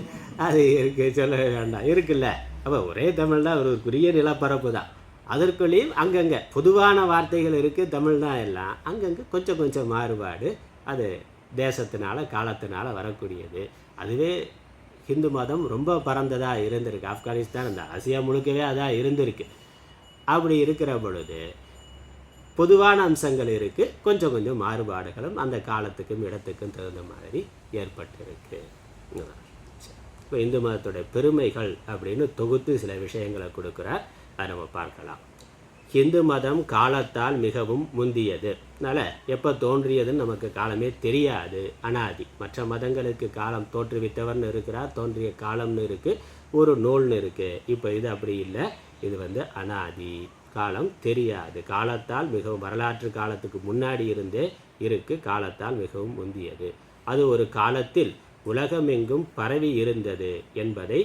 அது இருக்குது, சொல்ல வேண்டாம், இருக்குல்ல. அப்போ ஒரே தமிழ் தான், ஒரு குறிய நிலப்பரப்பு தான். அதற்குள்ளேயும் அங்கங்கே பொதுவான வார்த்தைகள் இருக்குது, தமிழ் தான் எல்லாம். அங்கங்கே கொஞ்சம் கொஞ்சம் மாறுபாடு, அது தேசத்தினால காலத்தினால வரக்கூடியது. அதுவே ஹிந்து மதம் ரொம்ப பரந்ததாக இருந்திருக்கு. ஆப்கானிஸ்தான் அந்த ஆசியா முழுக்கவே அதான் இருந்திருக்கு. அப்படி இருக்கிற பொழுது பொதுவான அம்சங்கள் இருக்குது, கொஞ்சம் கொஞ்சம் மாறுபாடுகளும் அந்த காலத்துக்கும் இடத்துக்கும் தகுந்த மாதிரி ஏற்பட்டிருக்கு. இப்போ இந்து மதத்துடைய பெருமைகள் அப்படின்னு தொகுத்து சில விஷயங்களை கொடுக்குறார், அதை நம்ம பார்க்கலாம். ஹிந்து மதம் காலத்தால் மிகவும் முந்தியது. அதனால் எப்போ தோன்றியதுன்னு நமக்கு காலமே தெரியாது, அனாதி. மற்ற மதங்களுக்கு காலம் தோற்றுவித்தவர்னு இருக்கிறார், தோன்றிய காலம்னு இருக்குது, ஒரு நூல்னு இருக்குது. இப்போ இது அப்படி இல்லை, இது அனாதி, காலம் தெரியாது. காலத்தால் மிகவும், வரலாற்று காலத்துக்கு முன்னாடி இருந்தே இருக்குது, காலத்தால் மிகவும் முந்தியது. அது ஒரு காலத்தில் உலகமெங்கும் பரவி இருந்தது என்பதை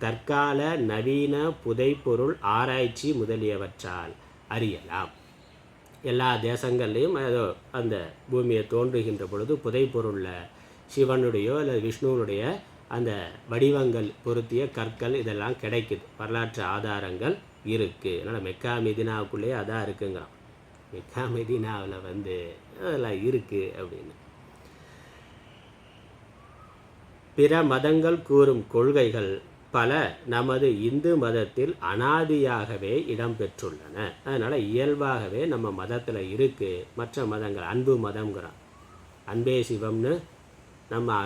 தற்கால நவீன புதைப்பொருள் ஆராய்ச்சி முதலியவற்றால் அறியலாம். எல்லா தேசங்கள்லேயும் ஏதோ அந்த பூமியை தோன்றுகின்ற பொழுது புதைப்பொருளில் சிவனுடையோ அல்லது விஷ்ணுவனுடைய அந்த வடிவங்கள் பொருத்திய கற்கள் இதெல்லாம் கிடைக்குது, வரலாற்று ஆதாரங்கள் இருக்குது. அதனால் மெக்கா மெதினாவுக்குள்ளேயே அதான் இருக்குங்கிறான். மெக்கா மெதினாவில் அதெல்லாம் இருக்குது அப்படின்னு. பிற மதங்கள் கூறும் கொள்கைகள் பல நமது இந்து மதத்தில் அனாதியாகவே இடம்பெற்றுள்ளன. அதனால் இயல்பாகவே நம்ம மதத்தில் இருக்குது. மற்ற மதங்கள் அன்பு மதம்ங்கிறான், அன்பே சிவம்னு நம்ம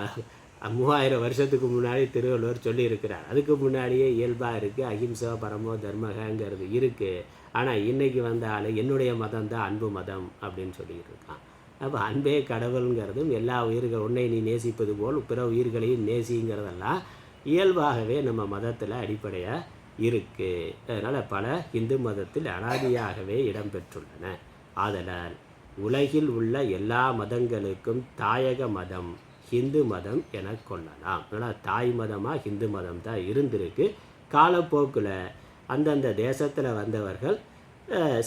3000 வருஷத்துக்கு முன்னாடி திருவள்ளுவர் சொல்லியிருக்கிறார். அதுக்கு முன்னாடியே இயல்பாக இருக்குது, அஹிம்சா பரமோ தர்மகங்கிறது இருக்குது. ஆனால் இன்றைக்கி வந்தால் என்னுடைய மதம் தான் அன்பு மதம் அப்படின்னு சொல்லிக்கிட்டு இருக்கான். அப்போ அன்பே கடவுளுங்கிறதும் எல்லா உயிர்கள் உன்னை நீ நேசிப்பது போல் பிற உயிர்களையும் நேசிங்கிறதெல்லாம் இயல்பாகவே நம்ம மதத்தில் அடிப்படையாக இருக்குது. அதனால் பல இந்து மதத்தில் அனாதியாகவே இடம்பெற்றுள்ளன. ஆதலால் உலகில் உள்ள எல்லா மதங்களுக்கும் தாயக மதம் ஹிந்து மதம் என கொள்ளலாம். அதனால் தாய் மதமாக ஹிந்து மதம் தான் இருந்திருக்கு. காலப்போக்கில் அந்தந்த தேசத்தில் வந்தவர்கள்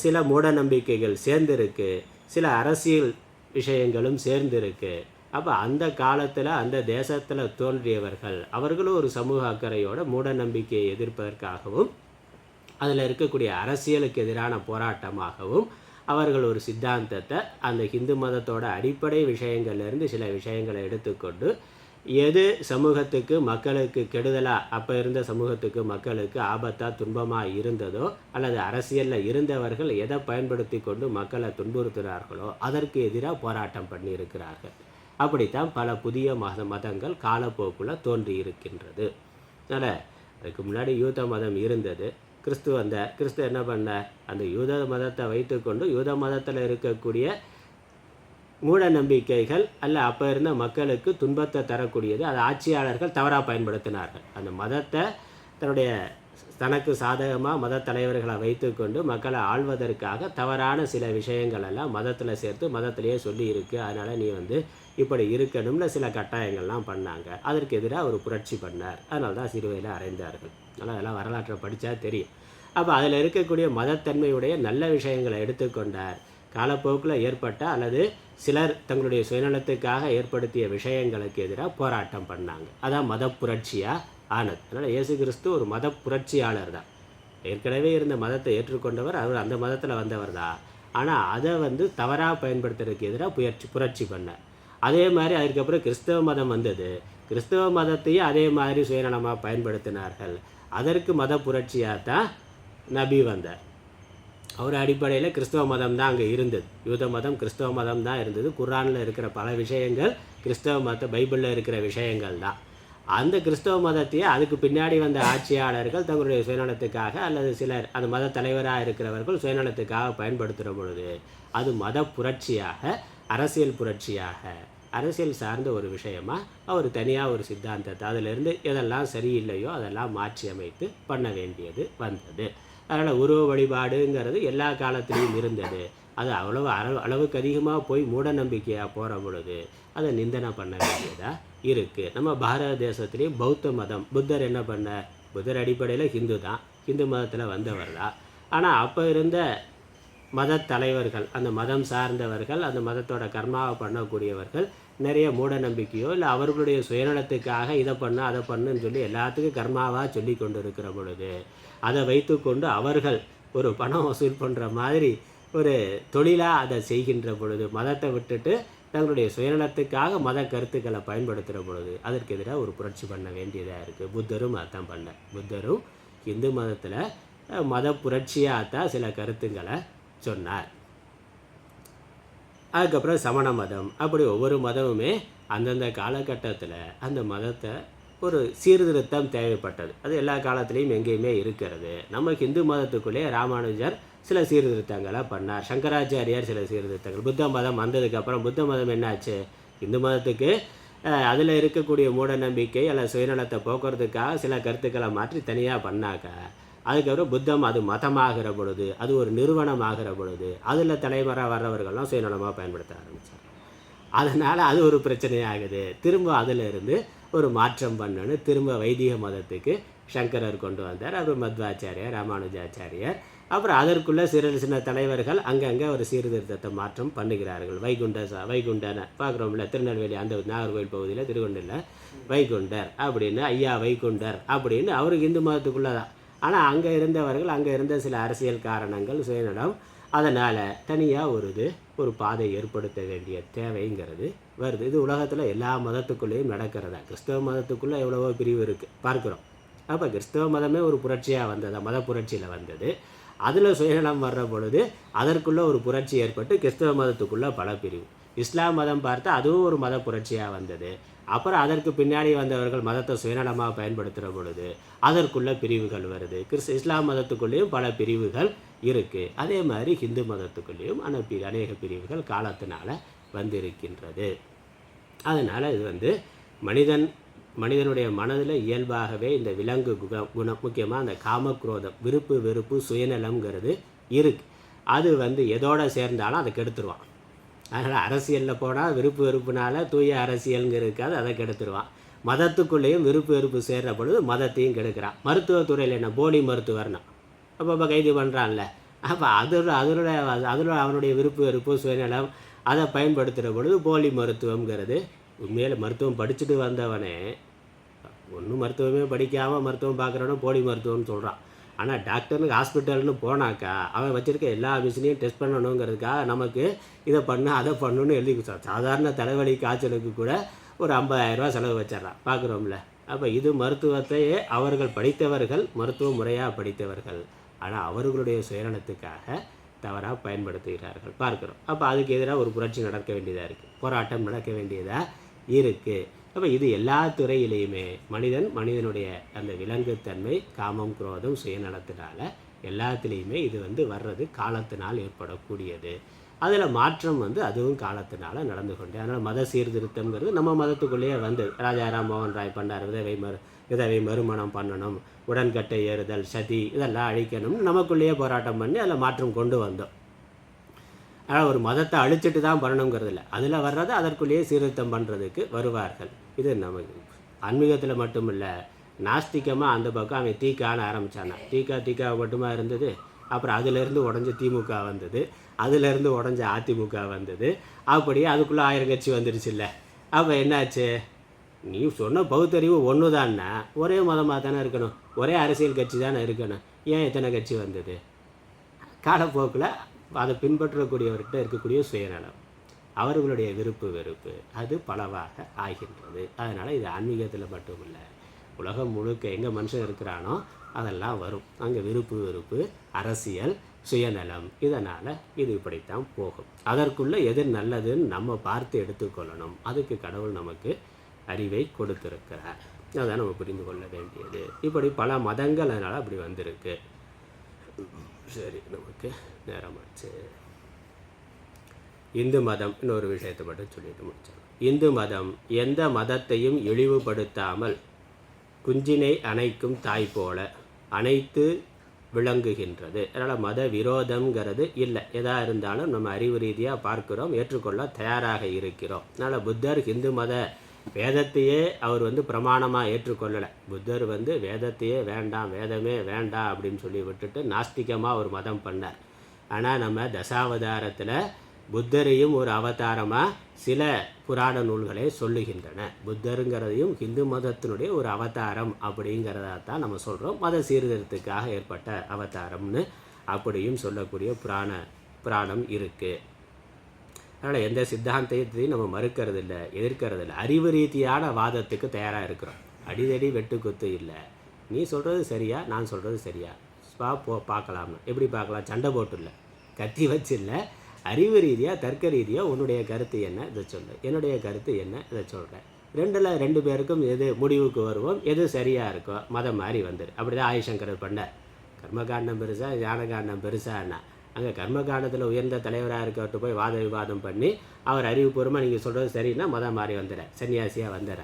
சில மூட நம்பிக்கைகள் சேர்ந்துருக்கு, சில அரசியல் விஷயங்களும் சேர்ந்துருக்கு. அப்போ அந்த காலத்தில் அந்த தேசத்தில் தோன்றியவர்கள் அவர்களும் ஒரு சமூக அக்கறையோட மூட நம்பிக்கையை எதிர்ப்பதற்காகவும் அதில் இருக்கக்கூடிய அரசியலுக்கு எதிரான போராட்டமாகவும் அவர்கள் ஒரு சித்தாந்தத்தை அந்த ஹிந்து மதத்தோட அடிப்படை விஷயங்கள்லேருந்து சில விஷயங்களை எடுத்துக்கொண்டு எது சமூகத்துக்கு மக்களுக்கு கெடுதலாக, அப்போ இருந்த சமூகத்துக்கு மக்களுக்கு ஆபத்தாக துன்பமாக இருந்ததோ அல்லது அரசியலில் இருந்தவர்கள் எதை பயன்படுத்தி கொண்டு மக்களை துன்புறுத்தினார்களோ அதற்கு எதிராக போராட்டம் பண்ணியிருக்கிறார்கள். அப்படித்தான் பல புதிய மதங்கள் காலப்போக்கில் தோன்றி இருக்கின்றது. அதனால் அதுக்கு முன்னாடி யூத மதம் இருந்தது, கிறிஸ்து என்ன பண்ண, அந்த யூத மதத்தை வைத்துக்கொண்டு யூத மதத்தில் இருக்கக்கூடிய மூட நம்பிக்கைகள் அல்ல அப்போ இருந்த மக்களுக்கு துன்பத்தை தரக்கூடியது அதை ஆட்சியாளர்கள் தவறாக பயன்படுத்தினார்கள். அந்த மதத்தை தனக்கு சாதகமாக மத தலைவர்களை வைத்துக்கொண்டு மக்களை ஆள்வதற்காக தவறான சில விஷயங்கள் எல்லாம் மதத்தில் சேர்த்து மதத்திலேயே சொல்லி இருக்கு, அதனால் நீ இப்படி இருக்கணும்னு சில கட்டாயங்கள்லாம் பண்ணாங்க. அதற்கு எதிராக ஒரு புரட்சி பண்ணார். அதனால தான் சிறுவையில் அறைந்தார்கள். அதனால் அதெல்லாம் வரலாற்றை படித்தா தெரியும். அப்போ அதில் இருக்கக்கூடிய மதத்தன்மையுடைய நல்ல விஷயங்களை எடுத்துக்கொண்டார். காலப்போக்கில் ஏற்பட்ட அல்லது சிலர் தங்களுடைய சுயநலத்துக்காக ஏற்படுத்திய விஷயங்களுக்கு எதிராக போராட்டம் பண்ணாங்க. அதான் மத புரட்சியாக ஆனது. அதனால் இயேசு கிறிஸ்து ஒரு மத புரட்சியாளர் தான். ஏற்கனவே இருந்த மதத்தை ஏற்றுக்கொண்டவர், அவர் அந்த மதத்தில் வந்தவர் தான். ஆனால் அதை தவறாக பயன்படுத்துறதுக்கு எதிராக புரட்சி பண்ணார். அதே மாதிரி அதுக்கப்புறம் கிறிஸ்தவ மதம் வந்தது. கிறிஸ்தவ மதத்தையும் அதே மாதிரி சுயநலமாக பயன்படுத்தினார்கள். அதற்கு மத புரட்சியாக தான் நபி வந்தார். அவர் அடிப்படையில் கிறிஸ்தவ மதம் தான் அங்கே இருந்தது. யூத மதம் கிறிஸ்தவ மதம் தான் இருந்தது. குர்ஆனில் இருக்கிற பல விஷயங்கள் கிறிஸ்தவ மத பைபிளில் இருக்கிற விஷயங்கள் தான். அந்த கிறிஸ்தவ மதத்தையே அதுக்கு பின்னாடி வந்த ஆட்சியாளர்கள் தங்களுடைய சுயநலத்துக்காக அல்லது சிலர் அந்த மத தலைவராக இருக்கிறவர்கள் சுயநலத்துக்காக பயன்படுத்துகிற பொழுது அது மத புரட்சியாக, அரசியல் புரட்சியாக, அரசியல் சார்ந்த ஒரு விஷயமா அவர் தனியாக ஒரு சித்தாந்தத்தை அதிலிருந்து எதெல்லாம் சரியில்லையோ அதெல்லாம் மாற்றி அமைத்து பண்ண வேண்டியது வந்தது. அதனால் உருவ வழிபாடுங்கிறது எல்லா காலத்திலையும் இருந்தது. அது அளவுக்கு அதிகமாக போய் மூட நம்பிக்கையாக போகிற பொழுது அதை நிந்தனை பண்ண வேண்டியதாக இருக்குது. நம்ம பாரத தேசத்துலேயும் பௌத்த மதம், புத்தர் என்ன பண்ணார்? புத்தர் அடிப்படையில் ஹிந்து தான். இந்து மதத்தில் வந்தவர் தான். ஆனால் அப்போ இருந்த மத தலைவர்கள், அந்த மதம் சார்ந்தவர்கள், அந்த மதத்தோட கர்மாவை பண்ணக்கூடியவர்கள் நிறைய மூட நம்பிக்கையோ இல்லை அவர்களுடைய சுயநலத்துக்காக இதை பண்ணு அதை பண்ணுன்னு சொல்லி எல்லாத்துக்கும் கர்மாவாக சொல்லி கொண்டு இருக்கிற பொழுது அதை வைத்து கொண்டு அவர்கள் ஒரு பணம் வசூல் பண்ணுற மாதிரி ஒரு தொழிலாக அதை செய்கின்ற பொழுது, மதத்தை விட்டுட்டு தங்களுடைய சுயநலத்துக்காக மத கருத்துக்களை பயன்படுத்துகிற பொழுது அதற்கு எதிராக ஒரு புரட்சி பண்ண வேண்டியதாக இருக்குது. புத்தரும் அதான் பண்ண. புத்தரும் இந்து மதத்தில் மத புரட்சியாக தான் சில கருத்துக்களை சொன்னார். அதுக்கப்புறம் சமண மதம், அப்படி ஒவ்வொரு மதமுமே அந்தந்த காலகட்டத்தில் அந்த மதத்தை ஒரு சீர்திருத்தம் தேவைப்பட்டது. அது எல்லா காலத்துலேயும் எங்கேயுமே இருக்கிறது. நம்ம இந்து மதத்துக்குள்ளே ராமானுஜர் சில சீர்திருத்தங்களை பண்ணார், சங்கராச்சாரியார் சில சீர்திருத்தங்கள். புத்த மதம் வந்ததுக்கப்புறம் புத்த மதம் என்னாச்சு, இந்து மதத்துக்கு அதில் இருக்கக்கூடிய மூட நம்பிக்கை அல்ல சுயநலத்தை போக்குறதுக்காக சில கருத்துக்களை மாற்றி தனியாக பண்ணாக்க, அதுக்கப்புறம் புத்தம் அது மதமாகிற பொழுது, அது ஒரு நிறுவனமாகிற பொழுது அதில் தலைவராக வர்றவர்கள்லாம் சுயநலமாக பயன்படுத்த ஆரம்பித்தார். அதனால் அது ஒரு பிரச்சனையாகுது. திரும்ப அதில் இருந்து ஒரு மாற்றம் பண்ணணுன்னு திரும்ப வைதிக மதத்துக்கு சங்கரர் கொண்டு வந்தார். அப்புறம் மத்வாச்சாரியார், ராமானுஜாச்சாரியார், அப்புறம் அதற்குள்ளே சின்ன தலைவர்கள் அங்கங்கே ஒரு சீர்திருத்தத்தை மாற்றம் பண்ணுகிறார்கள். வைகுண்டனை பார்க்குறோம்ல, திருநெல்வேலி அந்த நாகர்கோவில் பகுதியில் திருவண்ணூரில் வைகுண்டர் அப்படின்னு, ஐயா வைகுண்டர் அப்படின்னு அவருக்கு இந்து மதத்துக்குள்ளே தான். ஆனால் அங்கே இருந்தவர்கள், அங்கே இருந்த சில அரசியல் காரணங்கள், சுயநலம், அதனால் தனியாக ஒரு பாதை ஏற்படுத்த வேண்டிய தேவைங்கிறது வருது. இது உலகத்தில் எல்லா மதத்துக்குள்ளேயும் நடக்கிறதா. கிறிஸ்தவ மதத்துக்குள்ளே எவ்வளவோ பிரிவு இருக்குது பார்க்குறோம். அப்போ கிறிஸ்தவ மதமே ஒரு புரட்சியாக வந்ததா, மத புரட்சியில் வந்தது. அதில் சுயநலம் வர்ற பொழுது அதற்குள்ளே ஒரு புரட்சி ஏற்பட்டு கிறிஸ்தவ மதத்துக்குள்ளே பல பிரிவு. இஸ்லாம் மதம் பார்த்தா அதுவும் ஒரு மத புரட்சியாக வந்தது. அப்புறம் அதற்கு பின்னாடி வந்தவர்கள் மதத்தை சுயநலமாக பயன்படுத்துகிற பொழுது அதற்குள்ள பிரிவுகள் வருது. இஸ்லாம் மதத்துக்குள்ளேயும் பல பிரிவுகள் இருக்குது. அதே மாதிரி ஹிந்து மதத்துக்குள்ளேயும் அநேக பிரிவுகள் காலத்தினால வந்திருக்கின்றது. அதனால் இது மனிதனுடைய மனதில் இயல்பாகவே இந்த விலங்கு குணம், முக்கியமாக அந்த காமக்ரோதம், விருப்பு வெறுப்பு, சுயநலம்ங்கிறது இருக்குது. அது எதோட சேர்ந்தாலும் அதை கெடுத்துருவான். அதனால் அரசியலில் போனால் விருப்பு வெறுப்புனால தூய அரசியலுங்கிறதுக்காக அதை கெடுத்துருவான். மதத்துக்குள்ளேயும் விருப்பு வெறுப்பு சேர்ற பொழுது மதத்தையும் கெடுக்கிறான். மருத்துவத்துறையில் என்ன போலி மருத்துவர்னா அப்போ கைது பண்ணுறான்ல. அப்போ அதில் அவனுடைய விருப்பு வெறுப்பு சுயநலம் அதை பயன்படுத்துகிற பொழுது போலி மருத்துவங்கிறது. உண்மையில் மருத்துவம் படிச்சுட்டு வந்தவனே ஒன்றும் மருத்துவமே படிக்காமல் மருத்துவம் பார்க்குறவனோ போலி மருத்துவம்னு சொல்கிறான். ஆனால் டாக்டர்னுக்கு ஹாஸ்பிட்டல்னு போனாக்கா அவன் வச்சுருக்க எல்லா மிஷினையும் டெஸ்ட் பண்ணணுங்கிறதுக்காக நமக்கு இதை பண்ணு அதை பண்ணுன்னு எழுதி கொடுத்தான். சாதாரண தலைவலி காய்ச்சலுக்கு கூட ஒரு 50,000 செலவு வச்சிட்றான் பார்க்குறோம்ல. அப்போ இது மருத்துவத்தையே அவர்கள் படித்தவர்கள், மருத்துவ முறையாக படித்தவர்கள், ஆனால் அவர்களுடைய சுயநலத்துக்காக தவறாக பயன்படுத்துகிறார்கள் பார்க்குறோம். அப்போ அதுக்கு எதிராக ஒரு புரட்சி நடக்க வேண்டியதாக இருக்குது, போராட்டம் நடக்க வேண்டியதாக இருக்குது. அப்போ இது எல்லா துறையிலையுமே மனிதனுடைய அந்த விலங்குத்தன்மை, காமம், குரோதம், சுயநலத்தினால எல்லாத்துலேயுமே இது வர்றது காலத்தினால் ஏற்படக்கூடியது. அதில் மாற்றம் அதுவும் காலத்தினால நடந்து கொண்டே. அதனால் மத சீர்திருத்தம்ங்கிறது நம்ம மதத்துக்குள்ளேயே ராஜாராம் மோகன் ராய் பண்ணார். விதவை மறுமணம் பண்ணணும், உடன்கட்டை ஏறுதல், சதி இதெல்லாம் அழிக்கணும்னு நமக்குள்ளேயே போராட்டம் பண்ணி அதில் மாற்றம் கொண்டு வந்தோம். ஆனால் ஒரு மதத்தை அழிச்சிட்டு தான் பண்ணணுங்கிறது இல்லை, அதில் வர்றதை அதற்குள்ளேயே சீர்திருத்தம் பண்ணுறதுக்கு வருவார்கள். இது நமக்கு ஆன்மீகத்தில் மட்டும் இல்லை, நாஸ்திகமாக அந்த பக்கம் அவன் தீக்கான்னு ஆரம்பித்தானா. தீக்கா மட்டுமா இருந்தது. அப்புறம் அதிலேருந்து உடஞ்ச திமுக வந்தது, அதிலேருந்து உடஞ்ச அதிமுக வந்தது. அப்படியே அதுக்குள்ளே 1000 கட்சி வந்துடுச்சு இல்லை. அப்போ என்னாச்சு, நீ சொன்ன பகுத்தறிவு ஒன்று தான்னா ஒரே மதமாக தானே இருக்கணும், ஒரே அரசியல் கட்சி தானே இருக்கணும், ஏன் எத்தனை கட்சி வந்தது? காலப்போக்கில் அதை பின்பற்றக்கூடியவர்கிட்ட இருக்கக்கூடிய சுயநலம், அவர்களுடைய விருப்பு வெறுப்பு அது பலவாக ஆகின்றது. அதனால் இது ஆன்மீகத்தில் மட்டும் இல்லை, உலகம் முழுக்க எங்கே மனுஷன் இருக்கிறானோ அதெல்லாம் வரும். அங்கே விருப்பு வெறுப்பு, அரசியல், சுயநலம், இதனால் இது இப்படித்தான் போகும். அதற்குள்ளே எது நல்லதுன்னு நம்ம பார்த்து எடுத்துக்கொள்ளணும். அதுக்கு கடவுள் நமக்கு அறிவை கொடுத்திருக்கிறார். அதான் நம்ம புரிந்து கொள்ள வேண்டியது. இப்படி பல மதங்கள் அதனால் அப்படி வந்திருக்கு. சரி, நமக்கு நேரமாச்சு. இந்து மதம் இன்னொரு விஷயத்தை மட்டும் சொல்லிட்டு முடிச்சோம். இந்து மதம் எந்த மதத்தையும் இழிவுபடுத்தாமல் குஞ்சினை அணைக்கும் தாய் போல அனைத்து விளங்குகின்றது. அதனால் மத விரோதம்ங்கிறது இல்லை. எதாக இருந்தாலும் நம்ம அறிவு ரீதியாக பார்க்குறோம், ஏற்றுக்கொள்ள தயாராக இருக்கிறோம். அதனால் புத்தர் இந்து மத வேதத்தையே அவர் பிரமாணமாக ஏற்றுக்கொள்ளலை. புத்தர் வேதத்தையே வேண்டாம், வேதமே வேண்டாம் அப்படின்னு சொல்லி விட்டுட்டு நாஸ்திகமாக ஒரு மதம் பண்ணார். ஆனால் நம்ம தசாவதாரத்தில் புத்தரையும் ஒரு அவதாரமாக சில புராண நூல்களை சொல்லுகின்றன. புத்தருங்கிறதையும் இந்து மதத்தினுடைய ஒரு அவதாரம் அப்படிங்கிறதா தான் நம்ம சொல்கிறோம். மத சீர்திருத்தத்துக்காக ஏற்பட்ட அவதாரம்னு அப்படியும் சொல்லக்கூடிய புராணம் இருக்குது. அதனால் எந்த சித்தாந்தத்தையும் நம்ம மறுக்கிறது இல்லை, எதிர்க்கிறது இல்லை. அறிவு ரீதியான வாதத்துக்கு தயாராக இருக்கிறோம். அடிதடி வெட்டுக்குத்து இல்லை. நீ சொல்கிறது சரியா, நான் சொல்கிறது சரியா, பார்க்கலாம்னு. எப்படி பார்க்கலாம்? சண்டை போட்டு இல்லை, கத்தி வச்சு இல்லை. அறிவு ரீதியாக தர்க்க ரீதியாக உன்னுடைய கருத்து என்ன இதை சொல்லு, என்னுடைய கருத்து என்ன இதை சொல்கிறேன். ரெண்டு பேருக்கும் எது முடிவுக்கு வருவோம், எது சரியாக இருக்கோ மதம் மாதிரி வந்துடு. அப்படி தான் ஆதிசங்கரர் பண்ணார். கர்மகாண்டம் பெருசா ஞானகாண்டம் பெருசான்னா அங்கே கர்மகாண்டத்தில் உயர்ந்த தலைவராக இருக்கட்டு போய் வாத விவாதம் பண்ணி அவர் அறிவுபூர்வமாக நீங்கள் சொல்கிறது சரின்னா மதம் மாறி வந்துடுற, சன்னியாசியாக வந்துடுற.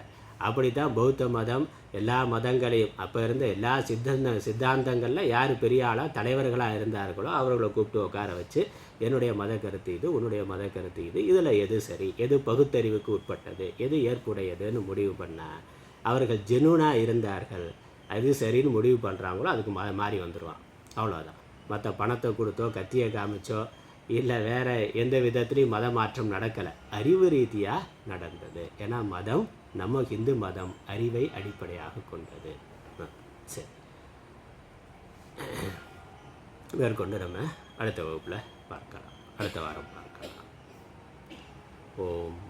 அப்படி தான் பௌத்த மதம் எல்லா மதங்களையும் அப்போ இருந்த எல்லா சித்தாந்தங்களில் யார் பெரிய ஆளாக தலைவர்களாக இருந்தார்களோ அவர்களை கூப்பிட்டு உட்கார வச்சு என்னுடைய மத கருத்து இது, உன்னுடைய மத கருத்து இது, இதில் எது சரி, எது பகுத்தறிவுக்கு உட்பட்டது, எது ஏற்புடையதுன்னு முடிவு பண்ணால் அவர்கள் ஜெனூனாக இருந்தார்கள். அது சரின்னு முடிவு பண்ணுறாங்களோ அதுக்கு மாறி வந்துடுவான். அவ்வளோதான். மற்ற பணத்தை கொடுத்தோ கத்தியை காமிச்சோ இல்லை வேறு எந்த விதத்துலையும் மத மாற்றம் நடக்கலை, அறிவு ரீதியாக நடந்தது. ஏன்னா மதம் நம்ம இந்து மதம் அறிவை அடிப்படையாக கொண்டது. சரி, மேற்கொண்டு நம்ம அடுத்த வகுப்பில் பார்க்கலாம், அடுத்த வாரம் பார்க்கலாம். ஓம்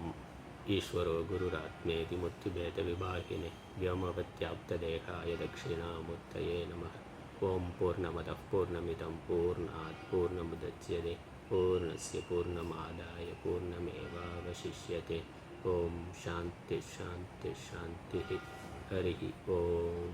ஈஸ்வரோ குருராத்மேதி முத்திபேத விபாகினே व्योमवत्याप्तदेहाय दक्षिणामूर्तये नमः. ओम पूर्णमदः पूर्णमिदं पूर्णात् पूर्णमुदच्यते पूर्णस्य पूर्णमादाय पूर्णमेवावशिष्यते. ओम शांति शांति शांति. हरि ओम.